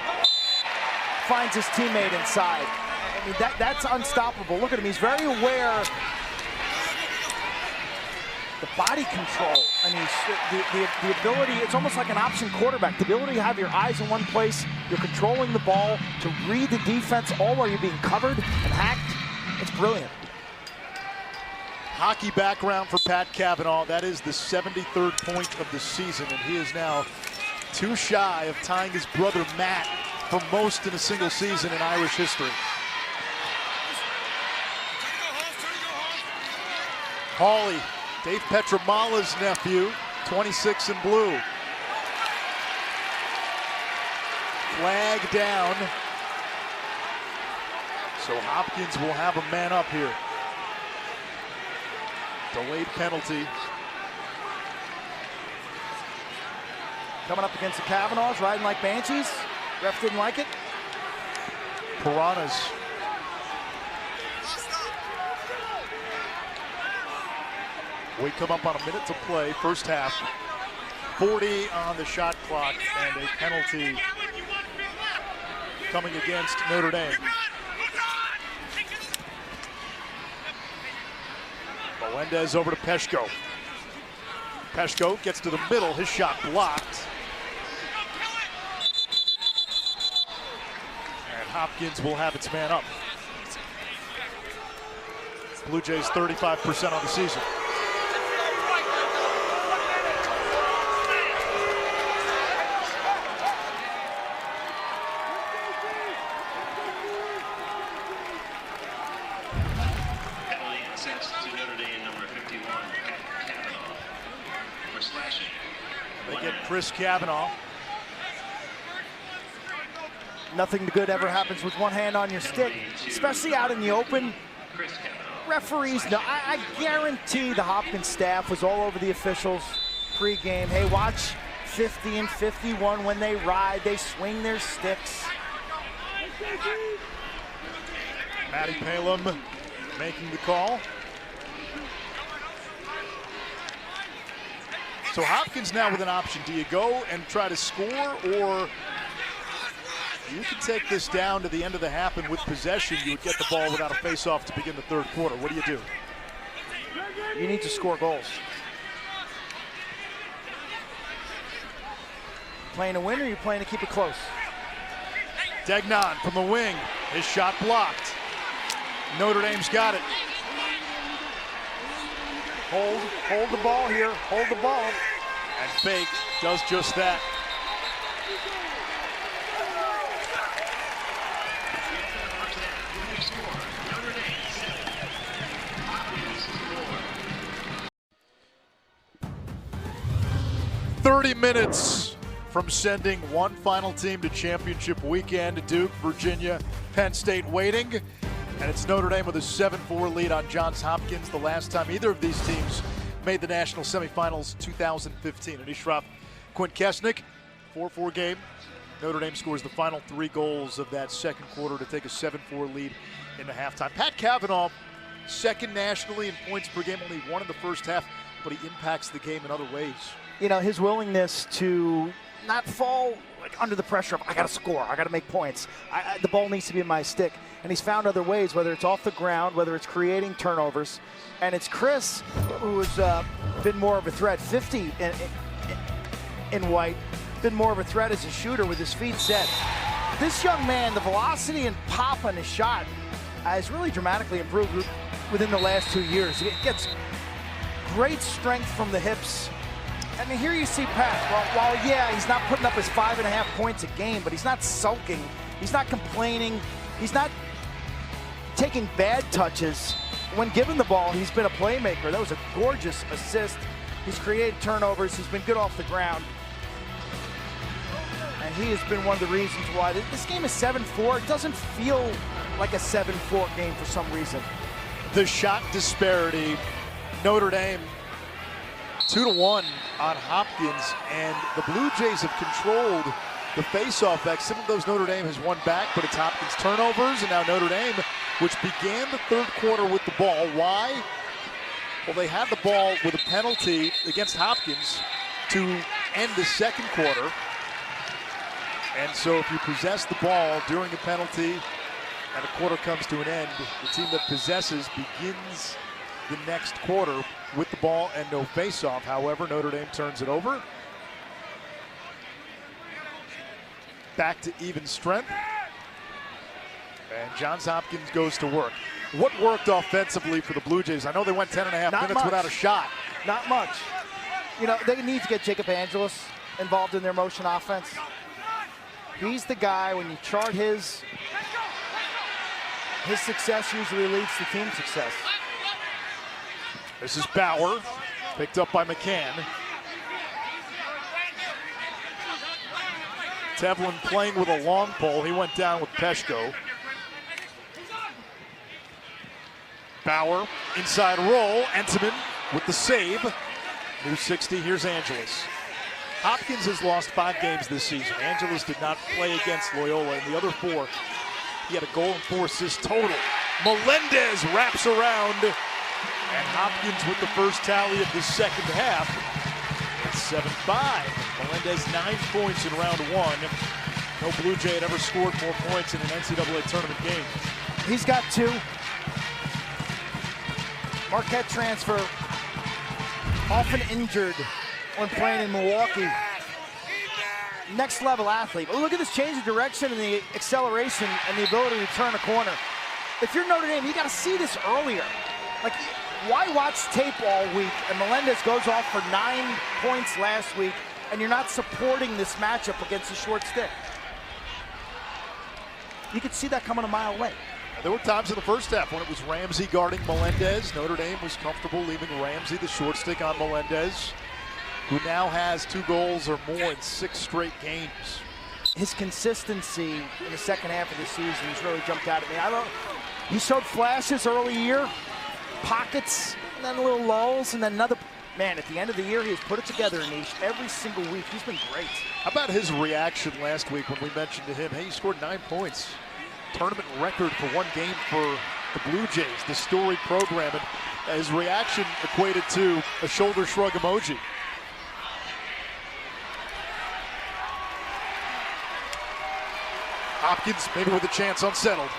finds his teammate inside. I mean, that's unstoppable. Look at him, he's very aware. The body control, I mean, the ability, it's almost like an option quarterback. The ability to have your eyes in one place, you're controlling the ball, to read the defense all while you're being covered and hacked. It's brilliant. Hockey background for Pat Cavanaugh. That is the 73rd point of the season, and he is now 2 shy of tying his brother Matt for most in a single season in Irish history. Hawley, Dave Petramala's nephew, 26 in blue. Flag down. So Hopkins will have a man up here. Delayed penalty. Coming up against the Cavanaughs, riding like banshees. Ref didn't like it. Piranhas. We come up on a minute to play, first half. 40 on the shot clock, and a penalty coming against Notre Dame. Melendez over to Peshko. Peshko gets to the middle, his shot blocked. And Hopkins will have its man up. Blue Jays 35% on the season. They get Chris Kavanaugh. Nothing good ever happens with one hand on your stick, especially out in the open. Referees, no, I guarantee the Hopkins staff was all over the officials pre-game. Hey, watch 50 and 51 when they ride, they swing their sticks. Matty Palem making the call. So Hopkins now with an option. Do you go and try to score, or you can take this down to the end of the half, and with possession, you would get the ball without a face-off to begin the third quarter? What do? You need to score goals. Playing to win, or you playing to keep it close? Degnan from the wing. His shot blocked. Notre Dame's got it. Hold the ball here, hold the ball. And Fake does just that. "30 minutes from sending one final team to championship weekend. Duke, Virginia, Penn State waiting. And it's Notre Dame with a 7-4 lead on Johns Hopkins. The last time either of these teams made the national semifinals, 2015. Anish, Shroff, Quint, Kessenich, 4-4 game. Notre Dame scores the final 3 goals of that second quarter to take a 7-4 lead in the halftime. Pat Kavanaugh, second nationally in points per game, only 1 in the first half, but he impacts the game in other ways. You know, his willingness to not fall under the pressure of, I got to score, I got to make points. The ball needs to be in my stick. And he's found other ways, whether it's off the ground, whether it's creating turnovers. And it's Chris who has been more of a threat. 50 in white, been more of a threat as a shooter with his feet set. This young man, the velocity and pop on his shot has really dramatically improved within the last 2 years. It gets great strength from the hips. I mean, here you see Pat, while yeah, he's not putting up his 5.5 points a game, but he's not sulking, he's not complaining, he's not taking bad touches. When given the ball, he's been a playmaker. That was a gorgeous assist. He's created turnovers, he's been good off the ground. And he has been one of the reasons why this game is 7-4. It doesn't feel like a 7-4 game for some reason. The shot disparity, Notre Dame 2-1 on Hopkins, and the Blue Jays have controlled the face-off back. Some of those Notre Dame has won back, but it's Hopkins turnovers, and now Notre Dame, which began the third quarter with the ball. Why? Well, they had the ball with a penalty against Hopkins to end the second quarter. And so if you possess the ball during the penalty and the quarter comes to an end, the team that possesses begins the next quarter with the ball and no face-off. However, Notre Dame turns it over. Back to even strength. And Johns Hopkins goes to work. What worked offensively for the Blue Jays? I know they went 10.5 minutes without a shot. Not much. You know, they need to get 𝗤𝗙𝗏𝗧𝗏𝗏𝗏𝗏𝗏𝗏𝗏𝗏𝗏𝗏𝗏𝗏𝗏😅 involved in their motion offense. He's the guy, when you chart his success usually leads to team success. This is Bauer, picked up by McCann. Tevlin playing with a long pole. He went down with Peshko. Bauer, inside roll. Entenmann with the save. New 60, here's Angeles. Hopkins has lost 5 games this season. Angeles did not play against Loyola. In the other 4, he had a goal and 4 assists total. Melendez wraps around. And Hopkins with the first tally of the second half. It's 7-5. Melendez 9 points in round 1. No Blue Jay had ever scored more points in an NCAA tournament game. He's got 2. Marquette transfer, often injured when playing in Milwaukee. Next level athlete. Oh, look at this change of direction and the acceleration and the ability to turn a corner. If you're Notre Dame, you got to see this earlier. Like, why watch tape all week and Melendez goes off for 9 points last week and you're not supporting this matchup against the short stick? You could see that coming a mile away. There were times in the first half when it was Ramsey guarding Melendez. Notre Dame was comfortable leaving Ramsey the short stick on Melendez, who now has 2 goals or more in 6 straight games. His consistency in the second half of the season has really jumped out at me. He showed flashes early year, pockets, and then little lulls, and then another. Man, at the end of the year, he's put it together, Anish, every single week. He's been great. How about his reaction last week when we mentioned to him, hey, he scored 9 points. Tournament record for 1 game for the Blue Jays, the storied program. And his reaction equated to a shoulder shrug emoji. Hopkins maybe with a chance unsettled.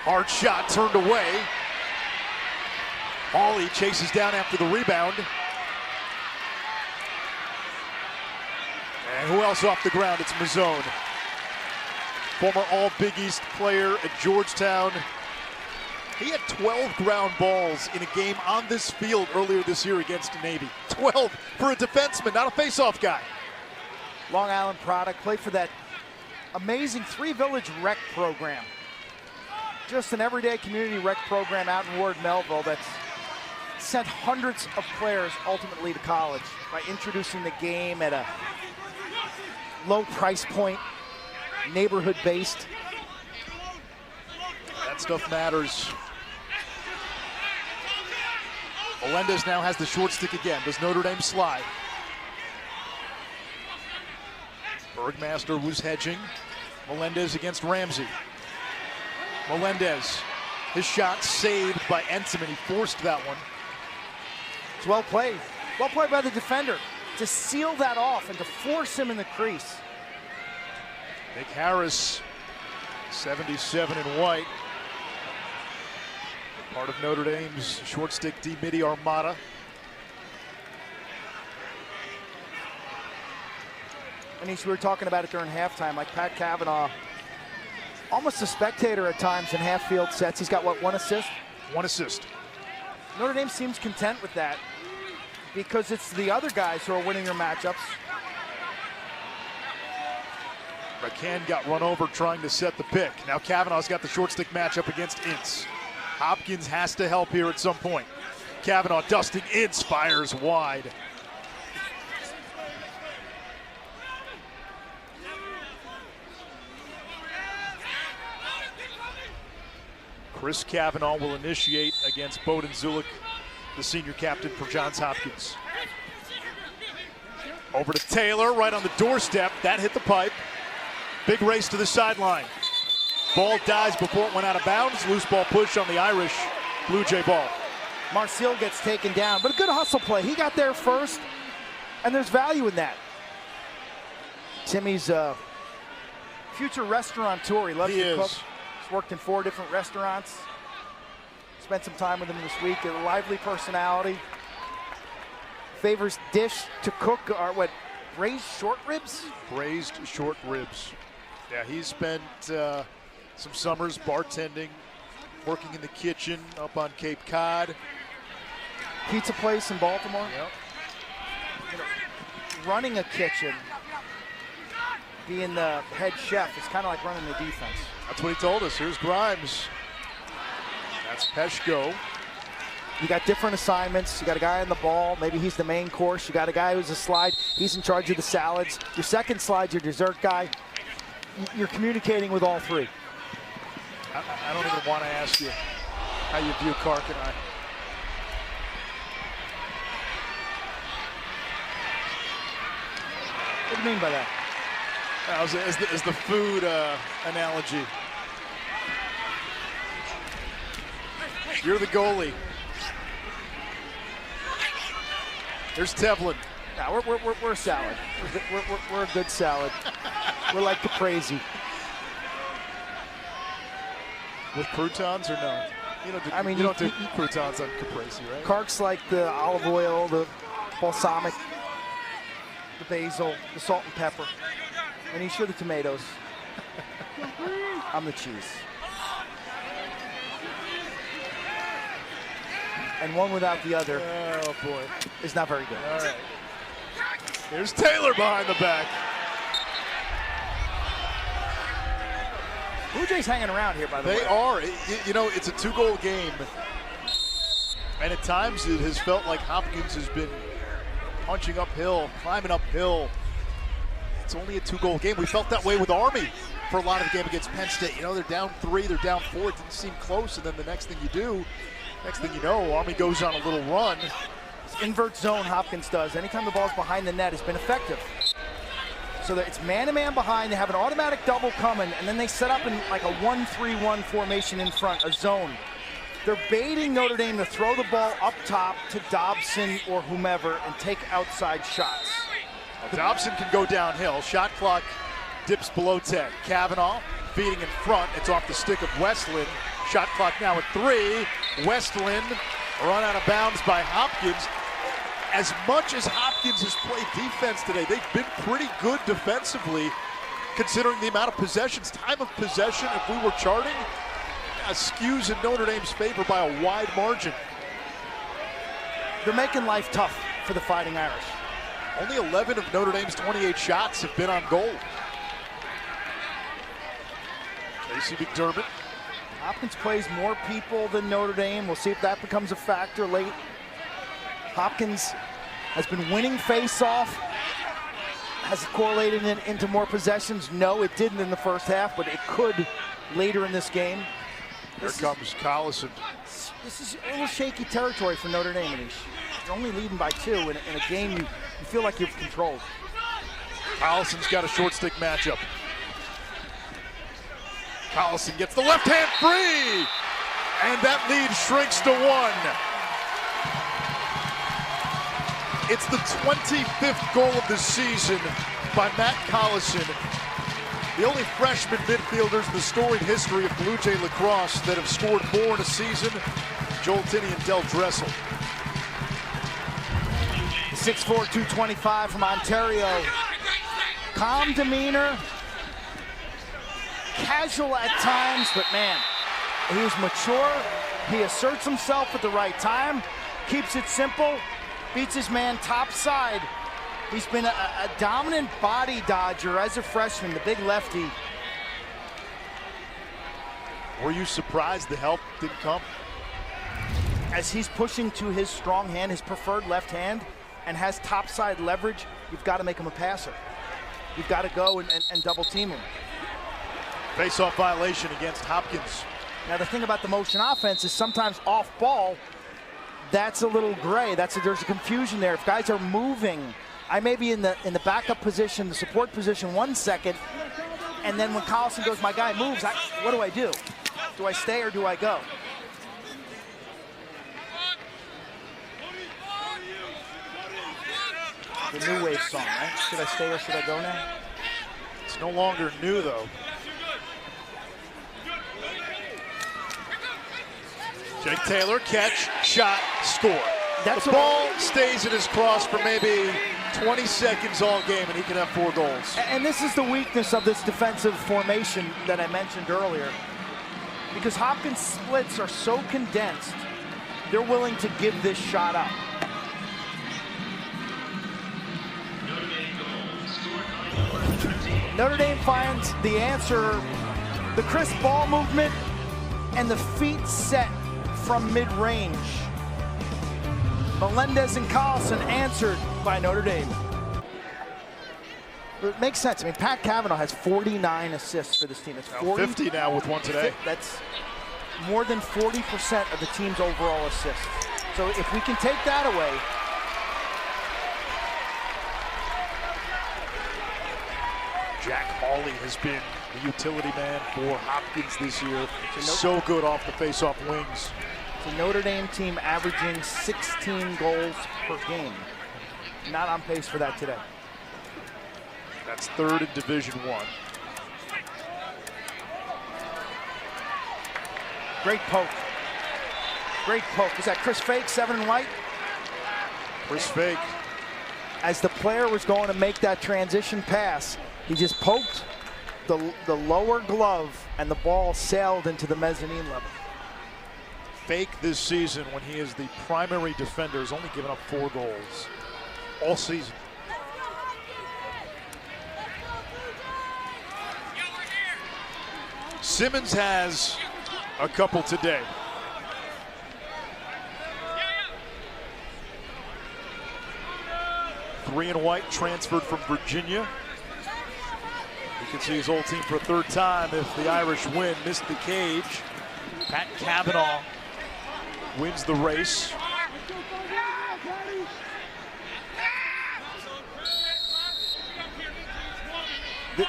Hard shot turned away. Hawley chases down after the rebound. And who else off the ground? It's Mazzone. Former All-Big East player at Georgetown. He had 12 ground balls in a game on this field earlier this year against Navy. 12 for a defenseman, not a face-off guy. Long Island product, played for that amazing 3 Village rec program. Just an everyday community rec program out in Ward Melville that's sent hundreds of players ultimately to college by introducing the game at a low price point, neighborhood based. That stuff matters. Melendez now has the short stick again. Does Notre Dame slide? Bergmaster was hedging. Melendez against Ramsey. Melendez, his shot saved by Entenmann. He forced that one. It's well played. Well played by the defender to seal that off and to force him in the crease. Nick Harris, 77 in white. Part of Notre Dame's short stick D-Midi Armada. Anish, we were talking about it during halftime, like Pat Cavanaugh, almost a spectator at times in half-field sets. He's got, what, 1 assist? 1 assist. Notre Dame seems content with that because it's the other guys who are winning their matchups. McCann got run over trying to set the pick. Now Cavanaugh's got the short stick matchup against Ince. Hopkins has to help here at some point. Cavanaugh dusting Ince, fires wide. Chris Cavanaugh will initiate against Bowden Zulik, the senior captain for Johns Hopkins. Over to Taylor, right on the doorstep. That hit the pipe. Big race to the sideline. Ball dies before it went out of bounds. Loose ball push on the Irish Blue Jay ball. Marcel gets taken down, but a good hustle play. He got there first, and there's value in that. Timmy's a future restaurateur. He loves to cook. He's worked in 4 different restaurants. Spent some time with him this week. A lively personality. Favors dish to cook are what? Braised short ribs? Braised short ribs. Yeah, he's spent some summers bartending, working in the kitchen up on Cape Cod. Pizza place in Baltimore. Yep. You know, running a kitchen, being the head chef, is kind of like running the defense. That's what he told us. Here's Grimes. That's Peshko. You got different assignments. You got a guy on the ball. Maybe he's the main course. You got a guy who's a slide. He's in charge of the salads. Your second slide's your dessert guy. You're communicating with all 3. I don't even want to ask you how you view Kark and I. What do you mean by that? As the food analogy. You're the goalie. There's Tevlin. No, we're a salad. We're a good salad. We're like Caprese. With croutons or no? You don't do croutons on Caprese, right? Kark's like the olive oil, the balsamic, the basil, the salt and pepper. And he's sure the tomatoes. I'm the cheese. and one without the other is not very good. All right. Here's Taylor behind the back. Blue Jays hanging around here, by the way. They are. You know, it's a 2-goal game. And at times it has felt like Hopkins has been punching uphill, climbing uphill. It's only a 2-goal game. We felt that way with Army for a lot of the game against Penn State. You know, they're down 3, they're down 4. It didn't seem close, and then the next thing you know, Army goes on a little run. This invert zone Hopkins does, anytime the ball's behind the net, has been effective. So that it's man-to-man behind, they have an automatic double coming, and then they set up in like a 1-3-1 formation in front, a zone. They're baiting Notre Dame to throw the ball up top to Dobson or whomever and take outside shots. Dobson can go downhill. Shot clock dips below 10. Kavanaugh feeding in front. It's off the stick of Westland. Shot clock now at 3. Westland run out of bounds by Hopkins. As much as Hopkins has played defense today, they've been pretty good defensively considering the amount of possessions. Time of possession, if we were charting, skews in Notre Dame's favor by a wide margin. They're making life tough for the Fighting Irish. Only 11 of Notre Dame's 28 shots have been on goal. Casey McDermott. Hopkins plays more people than Notre Dame. We'll see if that becomes a factor late. Hopkins has been winning face-off. Has it correlated into more possessions? No, it didn't in the first half, but it could later in this game. Here comes Collison. This is a little shaky territory for Notre Dame, Anish. They're only leading by 2 in a game you feel like you've controlled. Collison's got a short stick matchup. Collison gets the left hand free, and that lead shrinks to 1. It's the 25th goal of the season by Matt Collison, the only freshman midfielders in the storied history of Blue Jay lacrosse that have scored more in a season. Joel Tinney and Del Dressel. 6'4", 225 from Ontario. Calm demeanor. Casual at times, but man, he is mature. He asserts himself at the right time. Keeps it simple. Beats his man topside. He's been a dominant body dodger as a freshman, the big lefty. Were you surprised the help didn't come? As he's pushing to his strong hand, his preferred left hand, and has topside leverage, you've got to make him a passer. You've got to go and double team him. Face-off violation against Hopkins. Now the thing about the motion offense is sometimes off ball, that's a little gray. There's a confusion there. If guys are moving, I may be in the backup position, the support position 1 second, and then when Collison goes, my guy moves, what do I do? Do I stay or do I go? The new wave song, right? Should I stay or should I go now? It's no longer new though. Jake Taylor, catch, shot, score. The ball stays in his cross for maybe 20 seconds all game, and he can have 4 goals. And this is the weakness of this defensive formation that I mentioned earlier. Because Hopkins' splits are so condensed, they're willing to give this shot up. Notre Dame finds the answer, the crisp ball movement and the feet set from mid-range. Melendez and Collison answered by Notre Dame. But it makes sense. I mean, Pat Kavanaugh has 49 assists for this team. It's 50 now with 1 today. That's more than 40% of the team's overall assists. So if we can take that away, Jack Hawley has been the utility man for Hopkins this year. So good off the face-off wings. It's a Notre Dame team averaging 16 goals per game. Not on pace for that today. That's 3rd in Division I. Great poke. Great poke. Was that Chris Fake, 7 and white? Chris Fake. As the player was going to make that transition pass, he just poked the lower glove and the ball sailed into the mezzanine level. Fake this season when he is the primary defender, has only given up 4 goals all season. Simmons has a couple today. Three and White transferred from Virginia. You can see his old team for a 3rd time if the Irish win. Missed the cage. Pat Cavanaugh wins the race.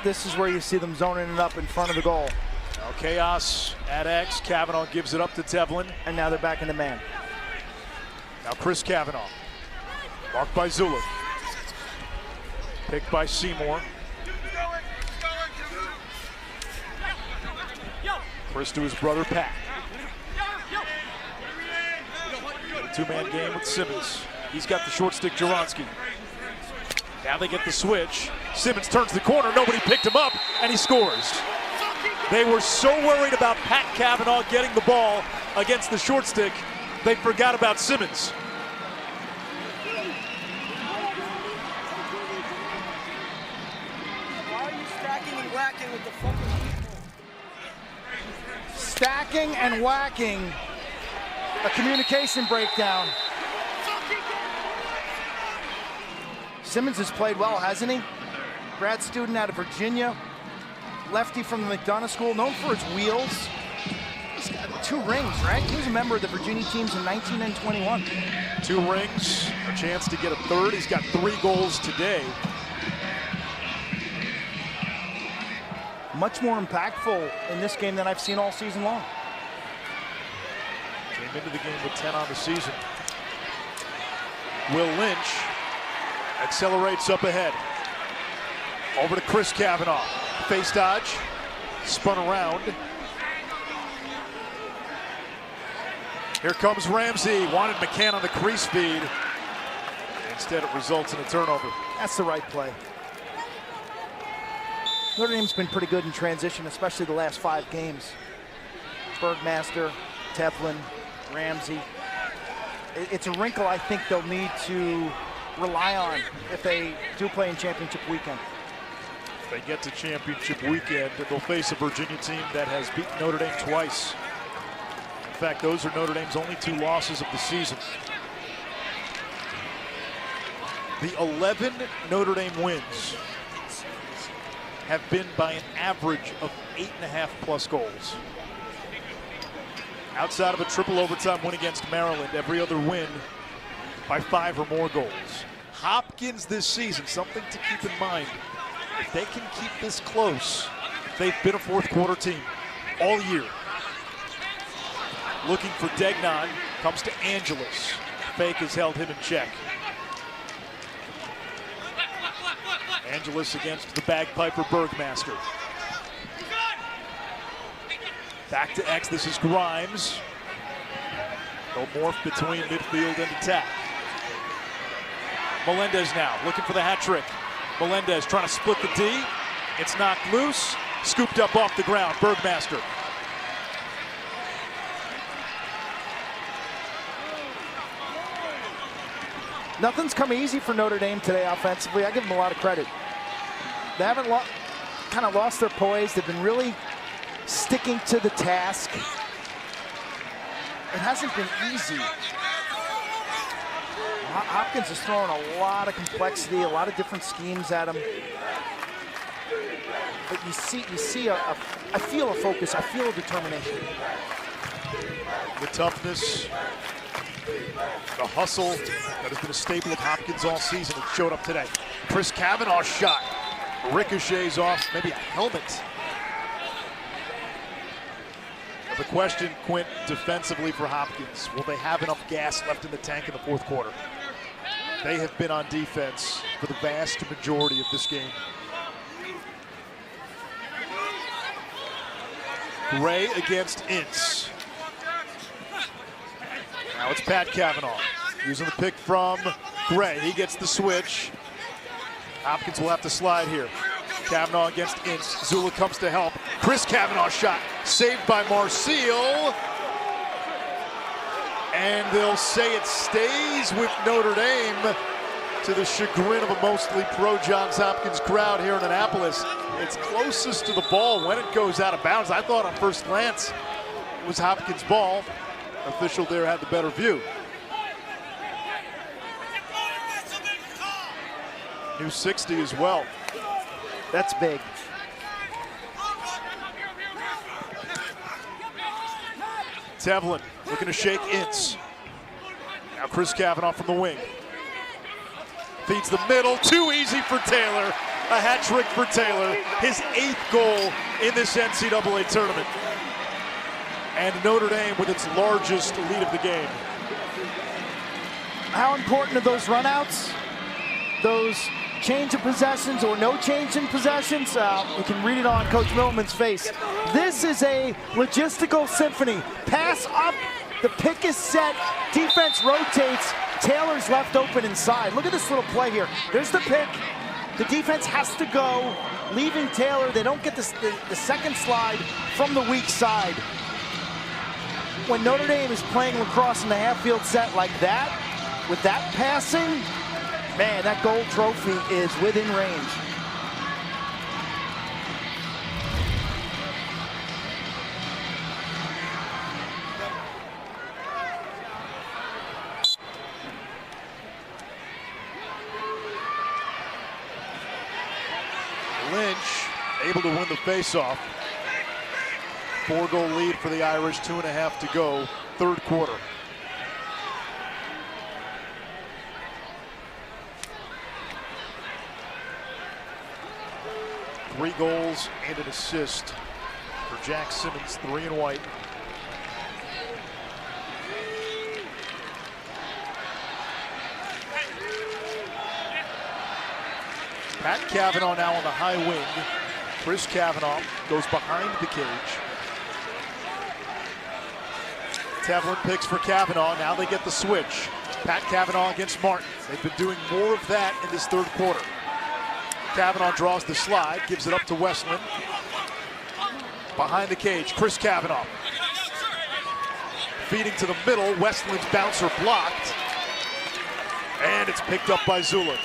This is where you see them zoning it up in front of the goal. Now chaos at X. Cavanaugh gives it up to Tevlin. And now they're back in the man. Now Chris Cavanaugh. Marked by 𝗤𝗨𝗔𝗥𝗧𝗘𝗥𝗙𝗜𝗡. Picked by Seymour. Chris to his brother Pat. A 2-man game with Simmons. He's got the short stick, Jaronski. Now they get the switch. Simmons turns the corner, nobody picked him up, and he scores. They were so worried about Pat Cavanaugh getting the ball against the short stick, they forgot about Simmons. Why are you stacking and whacking with the fucking people? Stacking and whacking. A communication breakdown. Simmons has played well, hasn't he? Grad student out of Virginia. Lefty from the McDonough School, known for his wheels. He's got 2 rings, right? He was a member of the Virginia teams in 19 and 21. 2 rings, a chance to get a 3rd. He's got 3 goals today. Much more impactful in this game than I've seen all season long. Came into the game with 10 on the season. Will Lynch accelerates up ahead. Over to Chris Cavanaugh. Face dodge. Spun around. Here comes Ramsey. Wanted McCann on the crease feed. Instead, it results in a turnover. That's the right play. Notre Dame's been pretty good in transition, especially the last 5 games. Bergmaster, Tevlin, Ramsey. It's a wrinkle I think they'll need to rely on if they do play in championship weekend. If they get to championship weekend, they'll face a Virginia team that has beaten Notre Dame twice. In fact, those are Notre Dame's only 2 losses of the season. The 11 Notre Dame wins have been by an average of 8.5+ goals. Outside of a triple overtime win against Maryland, every other win by 5 or more goals. Hopkins this season, something to keep in mind. If they can keep this close, they've been a 4th quarter team all year. Looking for Degnan, comes to Angeles. Fake has held him in check. Angeles against the bagpiper Bergmaster. Back to X, this is Grimes. They'll morph between midfield and attack. Melendez now, looking for the hat trick. Melendez trying to split the D. It's knocked loose, scooped up off the ground, Bergmaster. Nothing's come easy for Notre Dame today offensively. I give them a lot of credit. They haven't kind of lost their poise. They've been really sticking to the task. It hasn't been easy. Hopkins is throwing a lot of complexity, a lot of different schemes at him. But you see I feel a focus, I feel a determination. The toughness, the hustle that has been a staple of Hopkins all season, it showed up today. Chris Cavanaugh's shot ricochets off maybe a helmet. The question, Quint, defensively for Hopkins, will they have enough gas left in the tank in the 4th quarter? They have been on defense for the vast majority of this game. Gray against Ince. Now it's Pat Cavanaugh using the pick from Gray. He gets the switch. Hopkins will have to slide here. Cavanaugh against Ince. 𝗤𝗨𝗔𝗥𝗧𝗘𝗥𝗡 comes to help. Chris Cavanaugh shot saved by Marcille. And they'll say it stays with Notre Dame, to the chagrin of a mostly pro-Johns Hopkins crowd here in Annapolis. It's closest to the ball when it goes out of bounds. I thought on first glance it was Hopkins' ball. Official there had the better view. New 60 as well. That's big. Tevlin looking to shake Ince. Now Chris Kavanaugh from the wing. Feeds the middle, too easy for Taylor. A hat trick for Taylor, his 8th goal in this NCAA tournament. And Notre Dame with its largest lead of the game. How important are those runouts? Those change of possessions or no change in possessions? You can read it on Coach Millman's face. This is a logistical symphony. Pass up, the pick is set, defense rotates, Taylor's left open inside. Look at this little play here. There's the pick. The defense has to go, leaving Taylor. They don't get the second slide from the weak side. When Notre Dame is playing lacrosse in the half-field set like that, with that passing, man, that gold trophy is within range. Lynch able to win the faceoff. 4-goal lead for the Irish, 2.5 to go, third quarter. Three goals and an assist for Jack Simmons, 3 in white. Pat Kavanaugh now on the high wing. Chris Kavanaugh goes behind the cage. Tevlin picks for Kavanaugh. Now they get the switch. Pat Kavanaugh against Martin. They've been doing more of that in this third quarter. Kavanaugh draws the slide, gives it up to Westland. Behind the cage, Chris Kavanaugh. Feeding to the middle, Westland's bouncer blocked. And it's picked up by 𝗠🥗.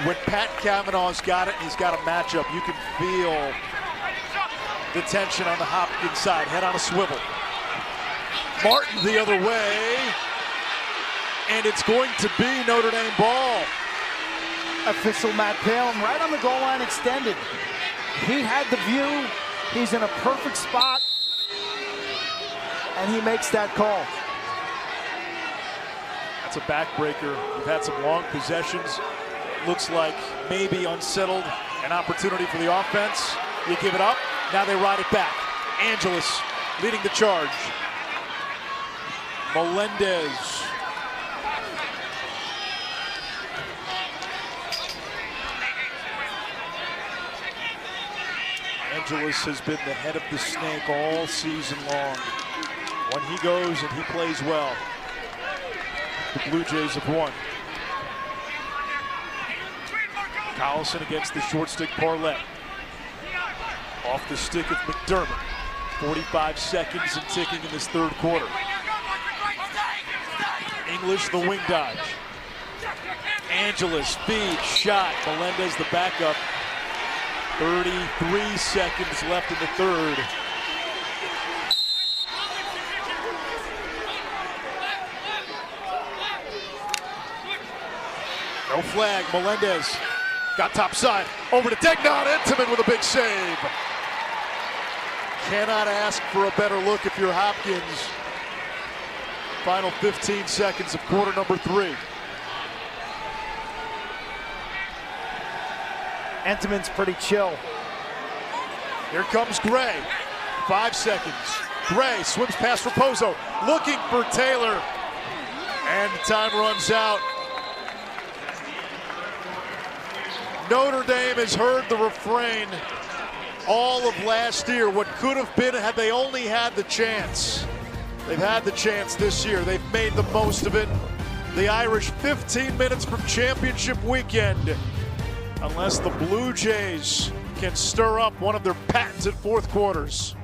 When Pat Kavanaugh's got it, he's got a matchup. You can feel the tension on the Hopkins side. Head on a swivel. Martin the other way. And it's going to be Notre Dame ball. Official Matt Palin right on the goal line extended. He had the view. He's in a perfect spot. And he makes that call. That's a backbreaker. We've had some long possessions. Looks like maybe unsettled. An opportunity for the offense. You give it up. Now they ride it back. Angeles leading the charge. Melendez. Angeles has been the head of the snake all season long. When he goes and he plays well, the Blue Jays have won. Collison against the short stick Parlett. Off the stick of McDermott. 45 seconds and ticking in this third quarter. English the wing dodge. Angeles feed, shot. Melendez the backup. 33 seconds left in the third. No flag. Melendez got top side. Over to Degnan. Entenmann with a big save. Cannot ask for a better look if you're Hopkins. Final 15 seconds of quarter number 3. Entenmann's pretty chill. Here comes Gray. 5 seconds. Gray swims past Raposo. Looking for Taylor. And time runs out. Notre Dame has heard the refrain all of last year. What could have been had they only had the chance. They've had the chance this year. They've made the most of it. The Irish 15 minutes from championship weekend. Unless the Blue Jays can stir up one of their patented fourth quarters.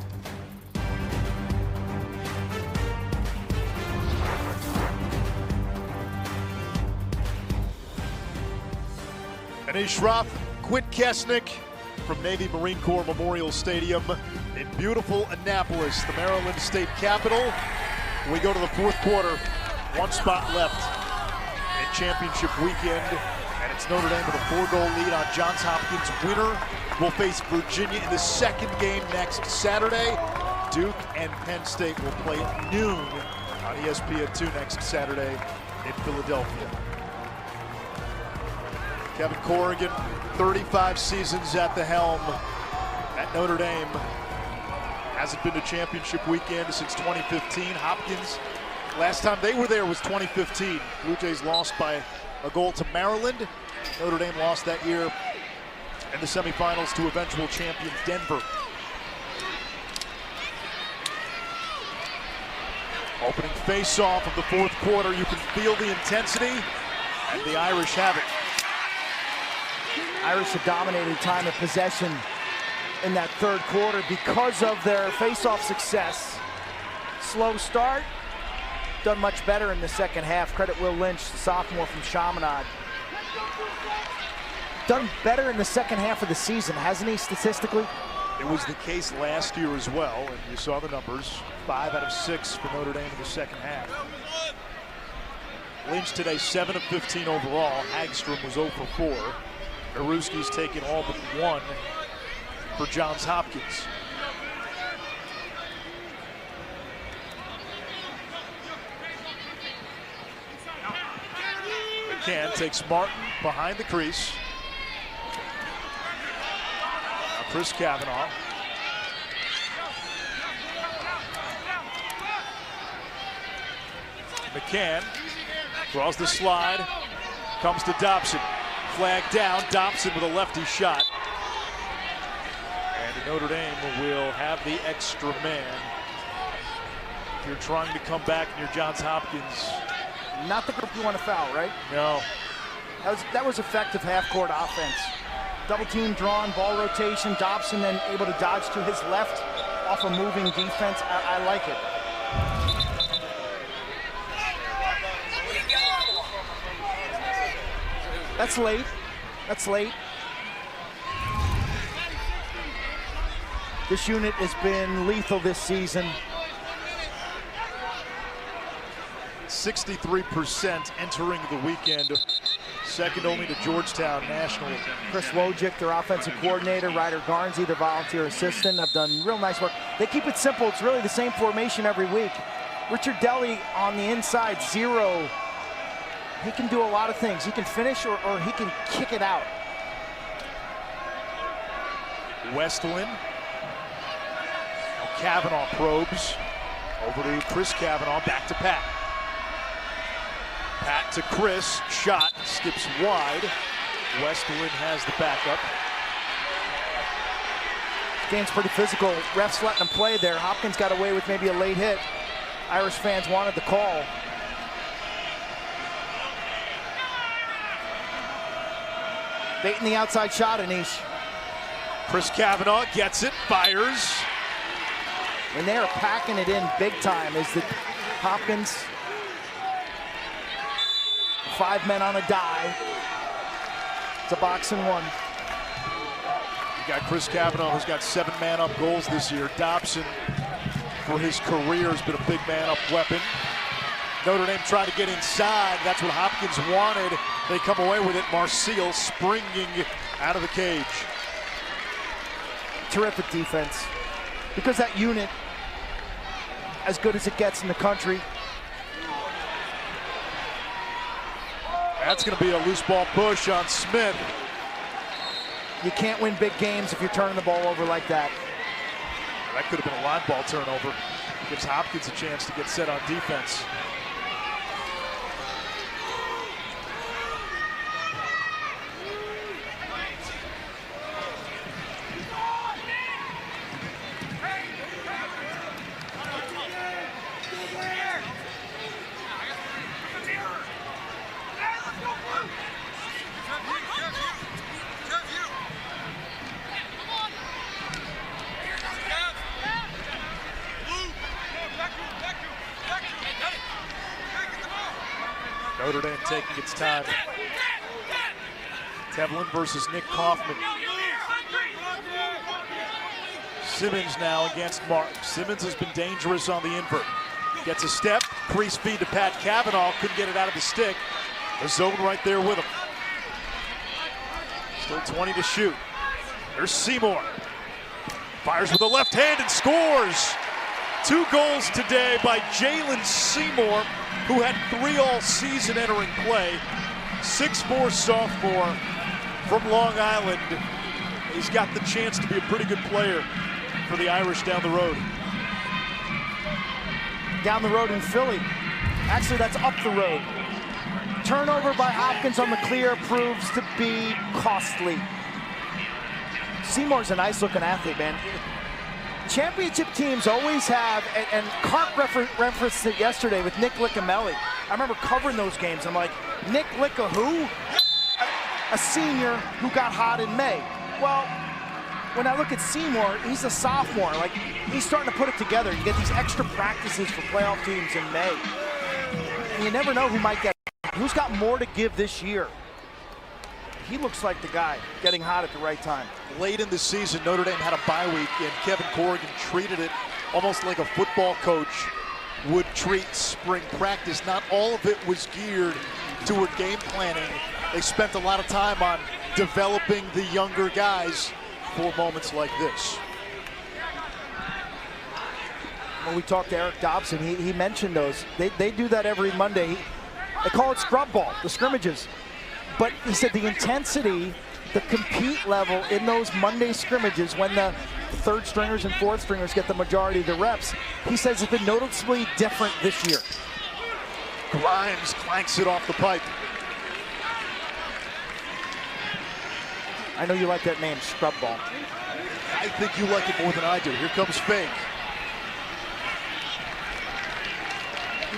Anish, Shroff, Quint Kessenich from Navy Marine Corps Memorial Stadium in beautiful Annapolis, the Maryland state capital. We go to the fourth quarter, one spot left in championship weekend, and it's Notre Dame with a 4-goal lead on Johns Hopkins. Winner will face Virginia in the second game next Saturday. Duke and Penn State will play at noon on ESPN2 next Saturday in Philadelphia. Kevin Corrigan, 35 seasons at the helm at Notre Dame. Hasn't been to championship weekend since 2015. Hopkins, last time they were there was 2015. Blue Jays lost by a goal to Maryland. Notre Dame lost that year in the semifinals to eventual champions Denver. Opening face-off of the fourth quarter. You can feel the intensity, and the Irish have it. Irish have dominated time of possession in that third quarter because of their face-off success. Slow start, done much better in the second half. Credit Will Lynch, the sophomore from Chaminade. Done better in the second half of the season, hasn't he, statistically? It was the case last year as well, and you saw the numbers. 5 out of 6 for Notre Dame in the second half. Lynch today 7 of 15 overall. Hagstrom was 0 for 4. Aruski's taken all but 1 for Johns Hopkins. McCann takes Martin behind the crease. Now Chris Kavanaugh. McCann draws the slide, comes to Dobson. Flag down, Dobson with a lefty shot. And Notre Dame will have the extra man. If you're trying to come back and you're Johns Hopkins. Not the group you want to foul, right? No. That was effective half-court offense. Double team drawn, ball rotation. Dobson then able to dodge to his left off a moving defense. I like it. That's late. That's late. This unit has been lethal this season. 63% entering the weekend. Second only to Georgetown National. Chris Wojcik, their offensive coordinator, Ryder Garnsey, their volunteer assistant, have done real nice work. They keep it simple. It's really the same formation every week. Richard Deli on the inside, 0. He can do a lot of things. He can finish or he can kick it out. Westland. Now Kavanaugh probes. Over to Chris Kavanaugh, back to Pat. Pat to Chris, shot, skips wide. Westland has the backup. Game's pretty physical. Refs letting him play there. Hopkins got away with maybe a late hit. Irish fans wanted the call. Baiting the outside shot, Anish. Chris Kavanaugh gets it, fires. And they are packing it in big time as the Hopkins, 5 men on a die. It's a box and 1. You got Chris Kavanaugh, who's got 7 man-up goals this year. Dobson, for his career, has been a big man-up weapon. Notre Dame tried to get inside. That's what Hopkins wanted. They come away with it. Marseille springing out of the cage. Terrific defense. Because that unit, as good as it gets in the country. That's going to be a loose ball push on Smith. You can't win big games if you're turning the ball over like that. That could have been a line ball turnover. Gives Hopkins a chance to get set on defense. Notre Dame taking its time. Tevlin versus Nick Kaufman. Simmons now against Mark. Simmons has been dangerous on the invert. Gets a step, crease feed to Pat Cavanaugh, couldn't get it out of the stick. The zone right there with him. Still 20 to shoot. There's Seymour. Fires with the left hand and scores. 2 goals today by Jalen Seymour, who had 3 all season entering play. 6'4" sophomore from Long Island. He's got the chance to be a pretty good player for the Irish down the road. Down the road in Philly. Actually, that's up the road. Turnover by Hopkins on the clear proves to be costly. Seymour's a nice-looking athlete, man. Championship teams always have, and Karp referenced it yesterday with Nick Liccamelli. I remember covering those games. I'm like, Nick Licca who? A senior who got hot in May. Well, when I look at Seymour, he's a sophomore. Like, he's starting to put it together. You get these extra practices for playoff teams in May. And you never know who might get, who's got more to give this year. He looks like the guy getting hot at the right time. Late in the season, Notre Dame had a bye week, and Kevin Corrigan treated it almost like a football coach would treat spring practice. Not all of it was geared toward game planning. They spent a lot of time on developing the younger guys for moments like this. When we talked to Eric Dobson, he mentioned those. They do that every Monday. They call it scrub ball, the scrimmages. But he said the intensity, the compete level in those Monday scrimmages when the third stringers and fourth stringers get the majority of the reps, he says it's been noticeably different this year. Grimes clanks it off the pipe. I know you like that name, scrub ball. I think you like it more than I do. Here comes Fake.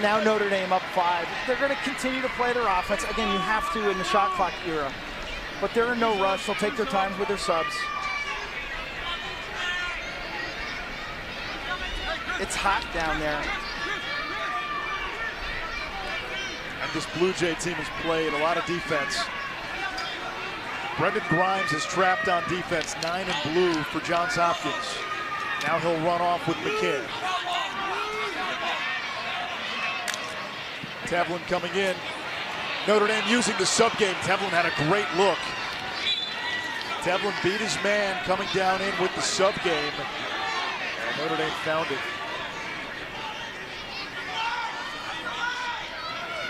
Now Notre Dame up 5. They're going to continue to play their offense. Again, you have to in the shot clock era. But they're in no rush. They'll take their time with their subs. It's hot down there. And this Blue Jay team has played a lot of defense. Brendan Grimes is trapped on defense, 9 in blue for Johns Hopkins. Now he'll run off with McKay. Tevlin coming in. Notre Dame using the sub game. Tevlin had a great look. Tevlin beat his man coming down in with the sub game. And Notre Dame found it.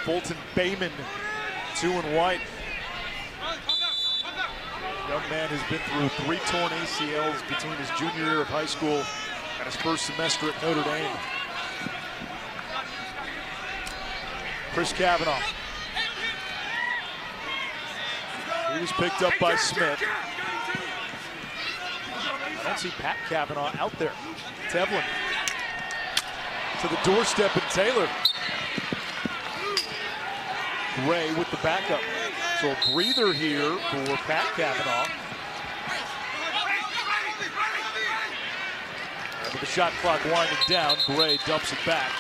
Fulton Bayman, 2 and white. Young man has been through 3 torn ACLs between his junior year of high school and his first semester at Notre Dame. Chris Cavanaugh. He was picked up by Smith. I don't see Pat Cavanaugh out there. Tevlin to the doorstep, and Taylor. Gray with the backup. So a breather here for Pat Cavanaugh. And with the shot clock winding down, Gray dumps it back.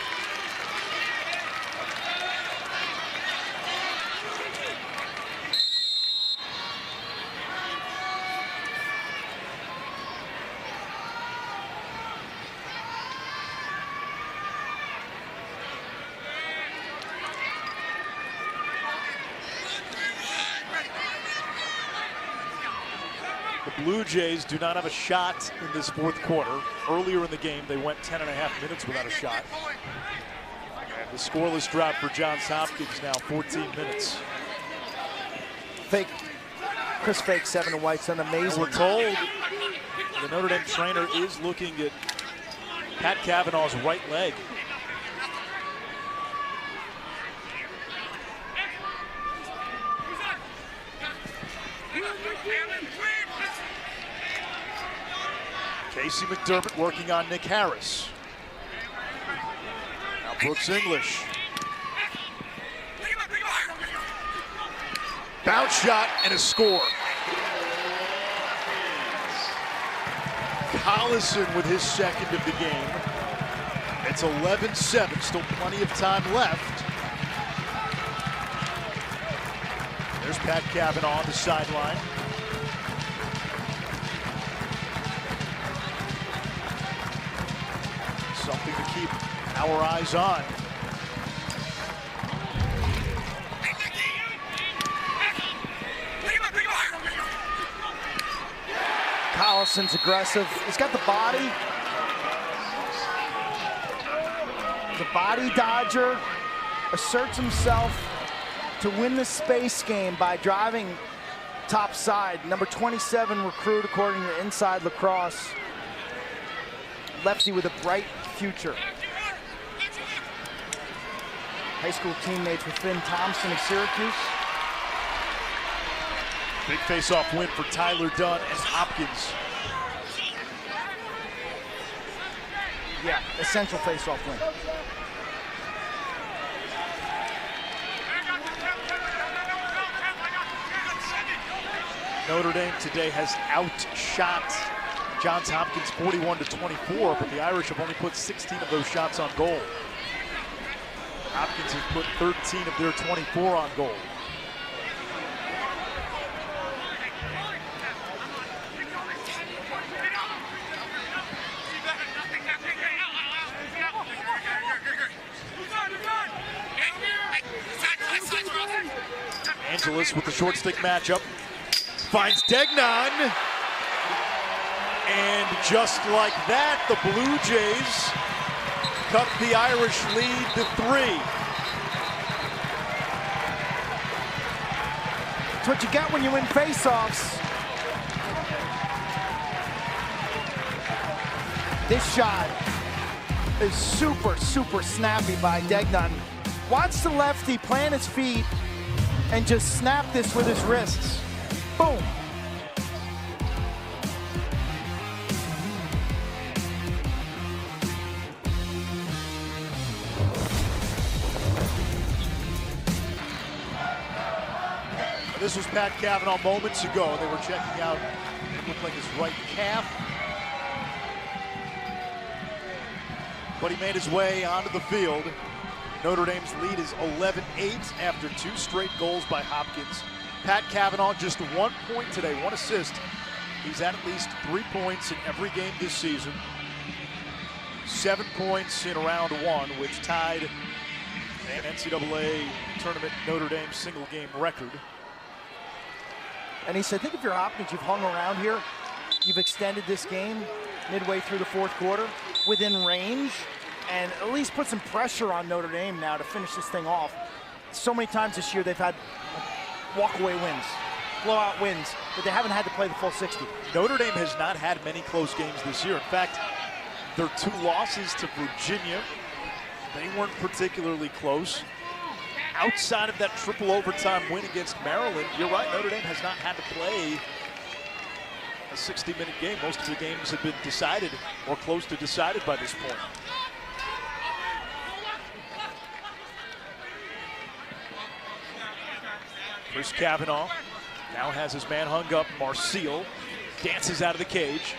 The Blue Jays do not have a shot in this fourth quarter. Earlier in the game, they went 10.5 minutes without a shot. And the scoreless drought for Johns Hopkins now 14 minutes. Fake. Chris Fake, 7 and white's an amazing. We're told the Notre Dame trainer is looking at Pat Cavanaugh's right leg. Casey McDermott working on Nick Harris. Now Brooks English. Bounce shot and a score. Collison with his second of the game. It's 11-7, still plenty of time left. There's Pat Cavanaugh on the sideline. Something to keep our eyes on. Collison's aggressive. He's got the body. The body dodger asserts himself to win the space game by driving top side. Number 27 recruit, according to Inside Lacrosse. Lefty with a bright future. High school teammates with Finn Thompson of Syracuse. Big face-off win for Tyler Dunn and Hopkins. Yeah, essential face-off win. Notre Dame today has outshot Johns Hopkins 41-24, but the Irish have only put 16 of those shots on goal. Hopkins has put 13 of their 24 on goal. Angeles with the short stick matchup. Finds Degnan. And just like that, the Blue Jays cut the Irish lead to 3. It's what you get when you win faceoffs. This shot is super, super snappy by Degnan. Watch the lefty plant his feet and just snap this with his wrists. Boom. This was Pat Cavanaugh moments ago. They were checking out, it looked like his right calf. But he made his way onto the field. Notre Dame's lead is 11-8 after 2 straight goals by Hopkins. Pat Cavanaugh just 1 point today, 1 assist. He's at least 3 points in every game this season. 7 points in round 1, which tied an NCAA tournament Notre Dame single game record. And he said, I think if you're Hopkins, you've hung around here. You've extended this game midway through the 4th quarter within range, and at least put some pressure on Notre Dame now to finish this thing off. So many times this year they've had walkaway wins, blowout wins, but they haven't had to play the full 60. Notre Dame has not had many close games this year. In fact, their 2 losses to Virginia, they weren't particularly close. Outside of that triple overtime win against Maryland, you're right, Notre Dame has not had to play a 60-minute game. Most of the games have been decided or close to decided by this point. Chris Cavanaugh now has his man hung up. Marcille dances out of the cage.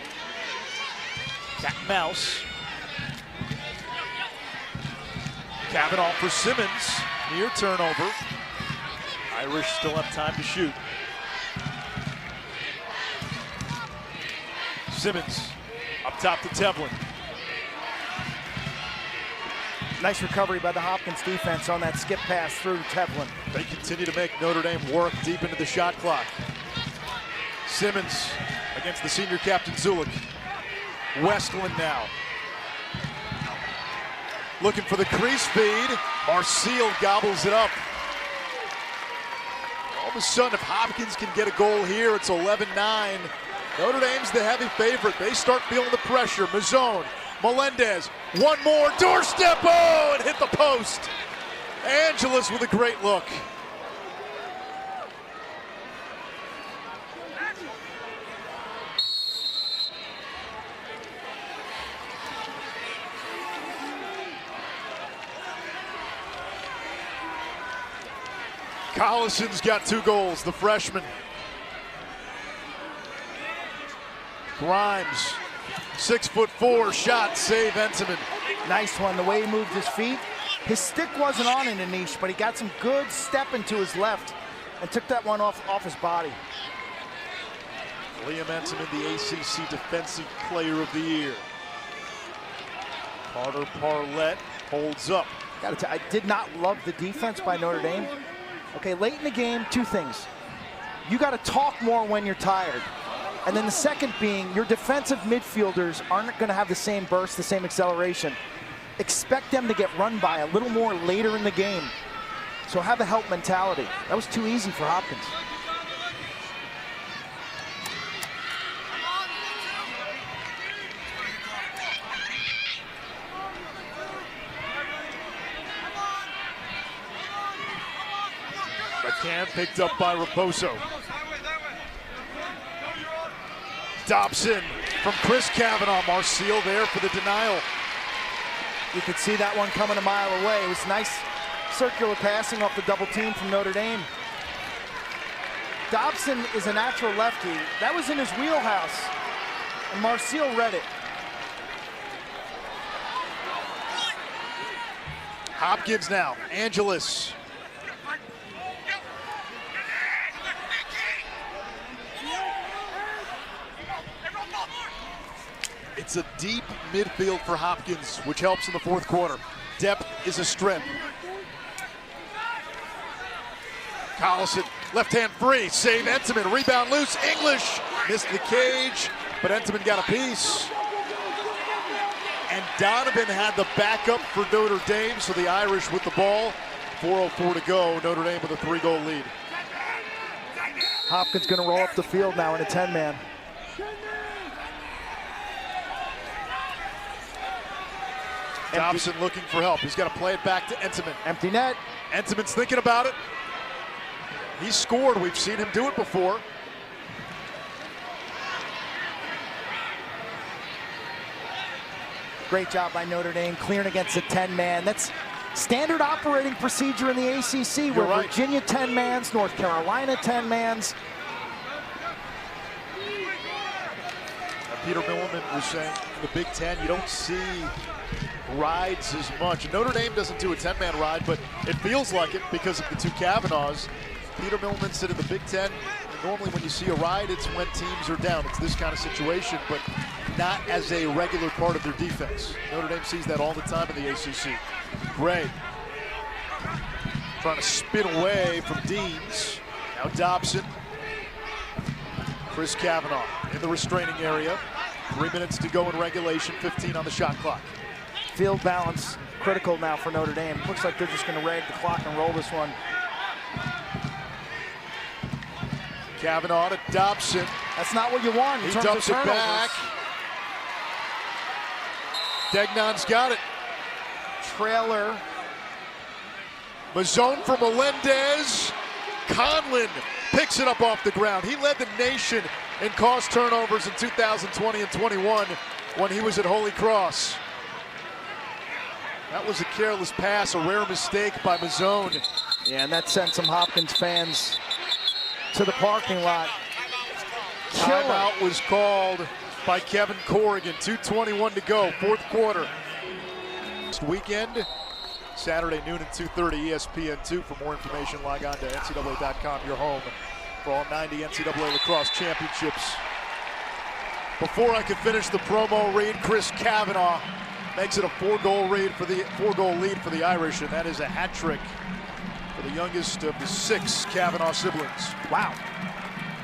Cat and mouse. Cavanaugh for Simmons. Near turnover. Irish still have time to shoot. Simmons up top to Tevlin. Nice recovery by the Hopkins defense on that skip pass through Tevlin. They continue to make Notre Dame work deep into the shot clock. Simmons against the senior captain Zulik. Westland now. Looking for the crease feed. Marcille gobbles it up. All of a sudden, if Hopkins can get a goal here, it's 11-9. Notre Dame's the heavy favorite. They start feeling the pressure. Mazzone, Melendez, one more, doorstep, oh, and hit the post. Angeles with a great look. Collison's got 2 goals, the freshman. Grimes, 6'4", shot, save Entenmann. Nice one, the way he moved his feet. His stick wasn't on in Anish, but he got some good step into his left. and took that one off his body. Liam Entenmann, the ACC Defensive Player of the Year. Carter Parlett holds up. I did not love the defense by Notre Dame. Okay, late in the game, two things. You got to talk more when you're tired. And then the second being, your defensive midfielders aren't going to have the same burst, the same acceleration. Expect them to get run by a little more later in the game. So have a help mentality. That was too easy for Hopkins. McCann picked up by Raposo. Dobson from Chris Kavanaugh. Marcille there for the denial. You could see that one coming a mile away. It was nice circular passing off the double team from Notre Dame. Dobson is a natural lefty. That was in his wheelhouse, and Marcille read it. Hopkins now, Angeles. It's a deep midfield for Hopkins, which helps in the fourth quarter. Depth is a strength. Collison, left hand free, save Entenmann, rebound loose, English missed the cage, but Entenmann got a piece. And Donovan had the backup for Notre Dame, so the Irish with the ball. 4:04 to go, Notre Dame with a 3-goal lead. Hopkins gonna roll up the field now in a 10-man. Dobson looking for help. He's got to play it back to Entenmann. Empty net. Entenmann's thinking about it. He scored. We've seen him do it before. Great job by Notre Dame, clearing against a 10-man. That's standard operating procedure in the ACC. Where right. Virginia 10-mans, North Carolina 10-mans. Peter Milliman was saying in the Big Ten, you don't see rides as much. And Notre Dame doesn't do a 10-man ride, but it feels like it because of the two Kavanaughs. Peter Milliman said in the Big Ten, normally when you see a ride, it's when teams are down. It's this kind of situation, but not as a regular part of their defense. Notre Dame sees that all the time in the ACC. Gray trying to spin away from Deans. Now Dobson. Chris Kavanaugh in the restraining area. 3 minutes to go in regulation, 15 on the shot clock. Field balance critical now for Notre Dame. Looks like they're just going to rag the clock and roll this one. Kavanaugh to Dobson. That's not what you want in He terms dumps of it turnovers. back. Degnon's got it. Trailer. Mazzone for Melendez. Conlon picks it up off the ground. He led the nation in caused turnovers in 2020 and 21 when he was at Holy Cross. That was a careless pass, a rare mistake by Mazzone. Yeah, and that sent some Hopkins fans to the parking lot. Timeout was called by Kevin Corrigan. 2:21 to go, fourth quarter. Next weekend, Saturday noon at 2:30, ESPN2. For more information, log on to NCAA.com, your home for all 90 NCAA lacrosse championships. Before I could finish the promo read, Chris Kavanaugh makes it a 4-goal lead for the Irish, and that is a hat trick for the youngest of the 6 Kavanaugh siblings. Wow.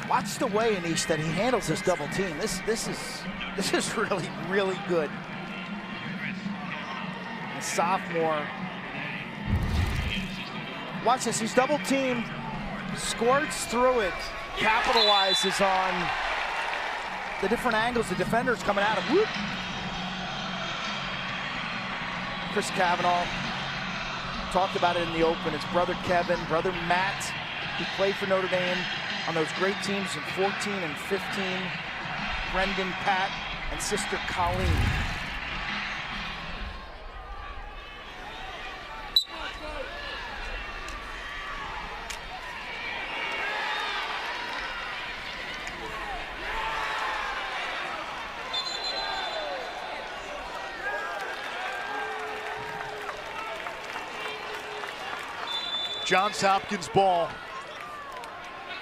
Watch the way, Anish, that he handles this double team. This is really, really good. The sophomore. Watch this, he's double teamed, squirts through it, capitalizes on the different angles the defender's coming at him. Whoop. Chris Kavanaugh talked about it in the open. His brother Kevin, brother Matt, who played for Notre Dame on those great teams in 14 and 15. Brendan, Pat, and sister Colleen. Johns Hopkins ball.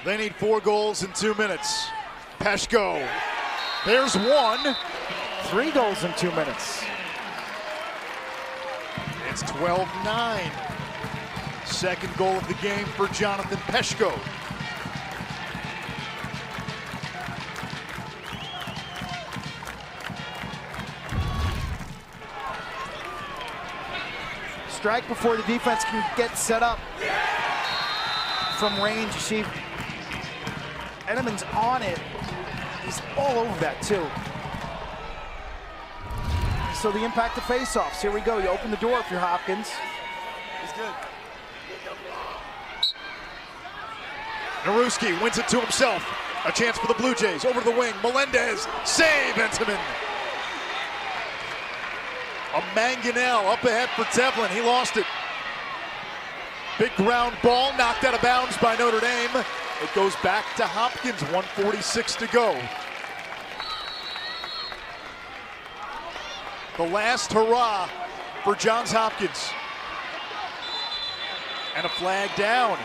They need 4 goals in 2 minutes. 𝗏𝗏𝗏, there's 1. 3 goals in 2 minutes. It's 12-9. Second goal of the game for Jonathan 𝗏𝗏𝗏. Strike before the defense can get set up from range. You see Edelman's on it. He's all over that too. So the impact of face-offs. Here we go. You open the door if you're Hopkins. He's good. Naruski wins it to himself. A chance for the Blue Jays. Over the wing. Melendez. Save, Entenmann. A Manganell up ahead for Tevlin. He lost it. Big ground ball knocked out of bounds by Notre Dame. It goes back to Hopkins. 1:46 to go. The last hurrah for Johns Hopkins. And a flag down.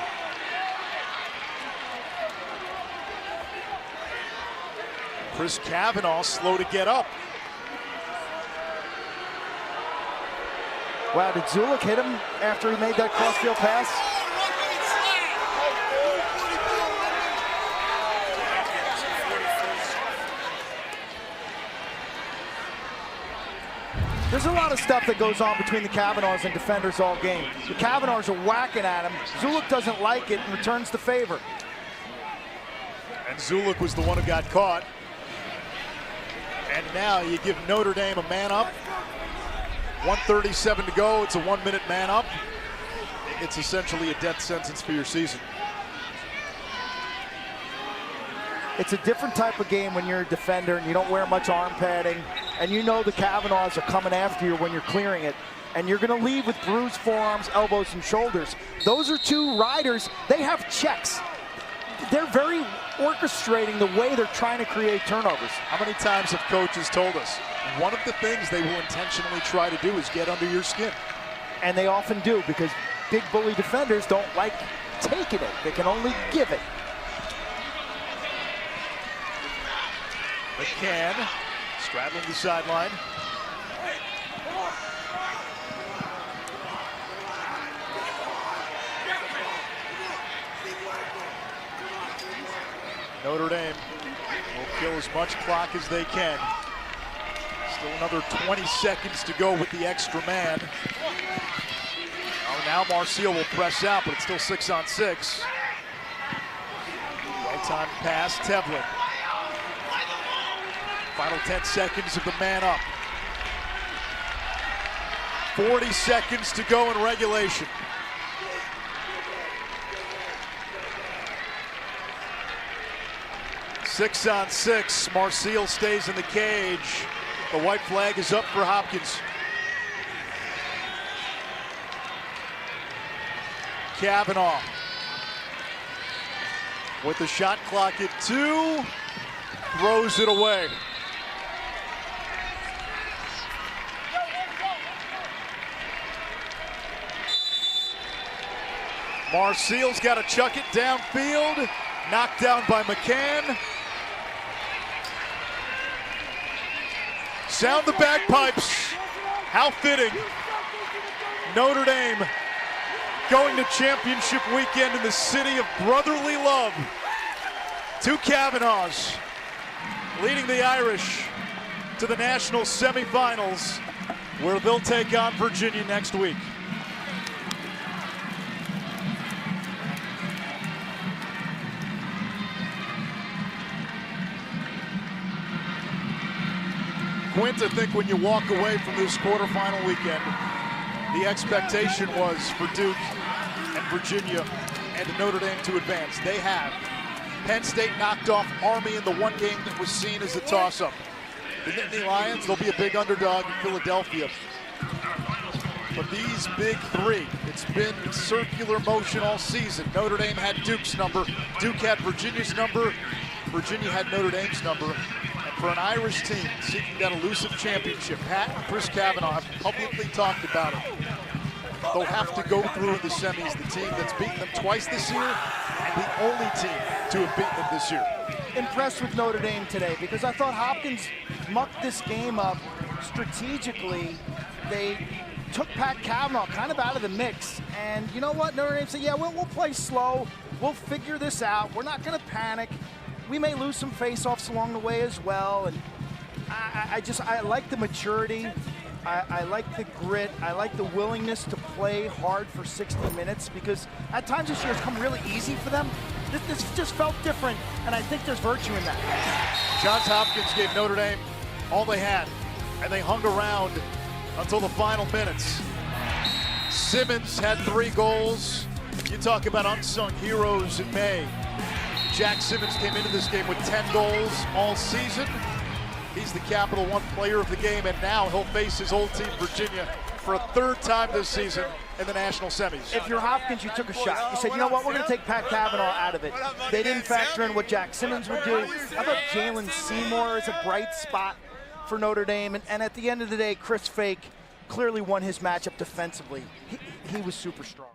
Chris Kavanaugh slow to get up. Wow, did 𝗤𝗨𝗏 hit him after he made that crossfield pass? There's a lot of stuff that goes on between the Kavanaughs and defenders all game. The Kavanaughs are whacking at him. 𝗤𝗨𝗏 doesn't like it and returns the favor. And 𝗤𝗨𝗏 was the one who got caught. And now you give Notre Dame a man up. 1:37 to go. It's a 1-minute man up. It's essentially a death sentence for your season. It's a different type of game when you're a defender and you don't wear much arm padding, and you know the Kavanaughs are coming after you when you're clearing it, and you're going to leave with bruised forearms, elbows, and shoulders. Those are 2 riders. They have checks. They're very orchestrating the way they're trying to create turnovers. How many times have coaches told us one of the things they will intentionally try to do is get under your skin? And they often do, because big bully defenders don't like taking it. They can only give it. McCann straddling the sideline. Notre Dame will kill as much clock as they can. Still another 20 seconds to go with the extra man. Oh, now Marseille will press out, but it's still 6-on-6. Well-timed pass, Tevlin. Final 10 seconds of the man up. 40 seconds to go in regulation. Six-on-6. Marseille stays in the cage. The white flag is up for Hopkins. Kavanaugh with the shot clock at 2, throws it away. Marseille's got to chuck it downfield. Knocked down by McCann. Sound the bagpipes. How fitting. Notre Dame going to championship weekend in the city of brotherly love. 2 Kavanaughs leading the Irish to the national semifinals, where they'll take on Virginia next week. Quint, I think when you walk away from this quarterfinal weekend, the expectation was for Duke and Virginia and Notre Dame to advance. They have. Penn State knocked off Army in the one game that was seen as a toss-up. The Nittany Lions, they'll be a big underdog in Philadelphia. But these big 3, it's been circular motion all season. Notre Dame had Duke's number. Duke had Virginia's number. Virginia had Notre Dame's number. For an Irish team seeking that elusive championship, Pat and Chris Kavanaugh have publicly talked about it. they'll have to go through in the semis the team that's beaten them twice this year and the only team to have beaten them this year. Impressed with Notre Dame today because I thought Hopkins mucked this game up strategically. They took Pat Kavanaugh kind of out of the mix, and you know what? Notre Dame said, yeah, we'll play slow. We'll figure this out. We're not going to panic. We may lose some face-offs along the way as well, and I like the maturity. I like the grit. I like the willingness to play hard for 60 minutes because at times this year it's come really easy for them. This just felt different, and I think there's virtue in that. Johns Hopkins gave Notre Dame all they had, and they hung around until the final minutes. Simmons had 3 goals. You talk about unsung heroes in May. Jack Simmons came into this game with 10 goals all season. He's the Capital One player of the game, and now he'll face his old team, Virginia, for a 3rd time this season in the national semis. If you're Hopkins, you took a shot. You said, you know what, we're going to take Pat Kavanaugh out of it. They didn't factor in what Jack Simmons would do. How about Jalen Seymour as a bright spot for Notre Dame? And at the end of the day, Chris Fake clearly won his matchup defensively. He was super strong.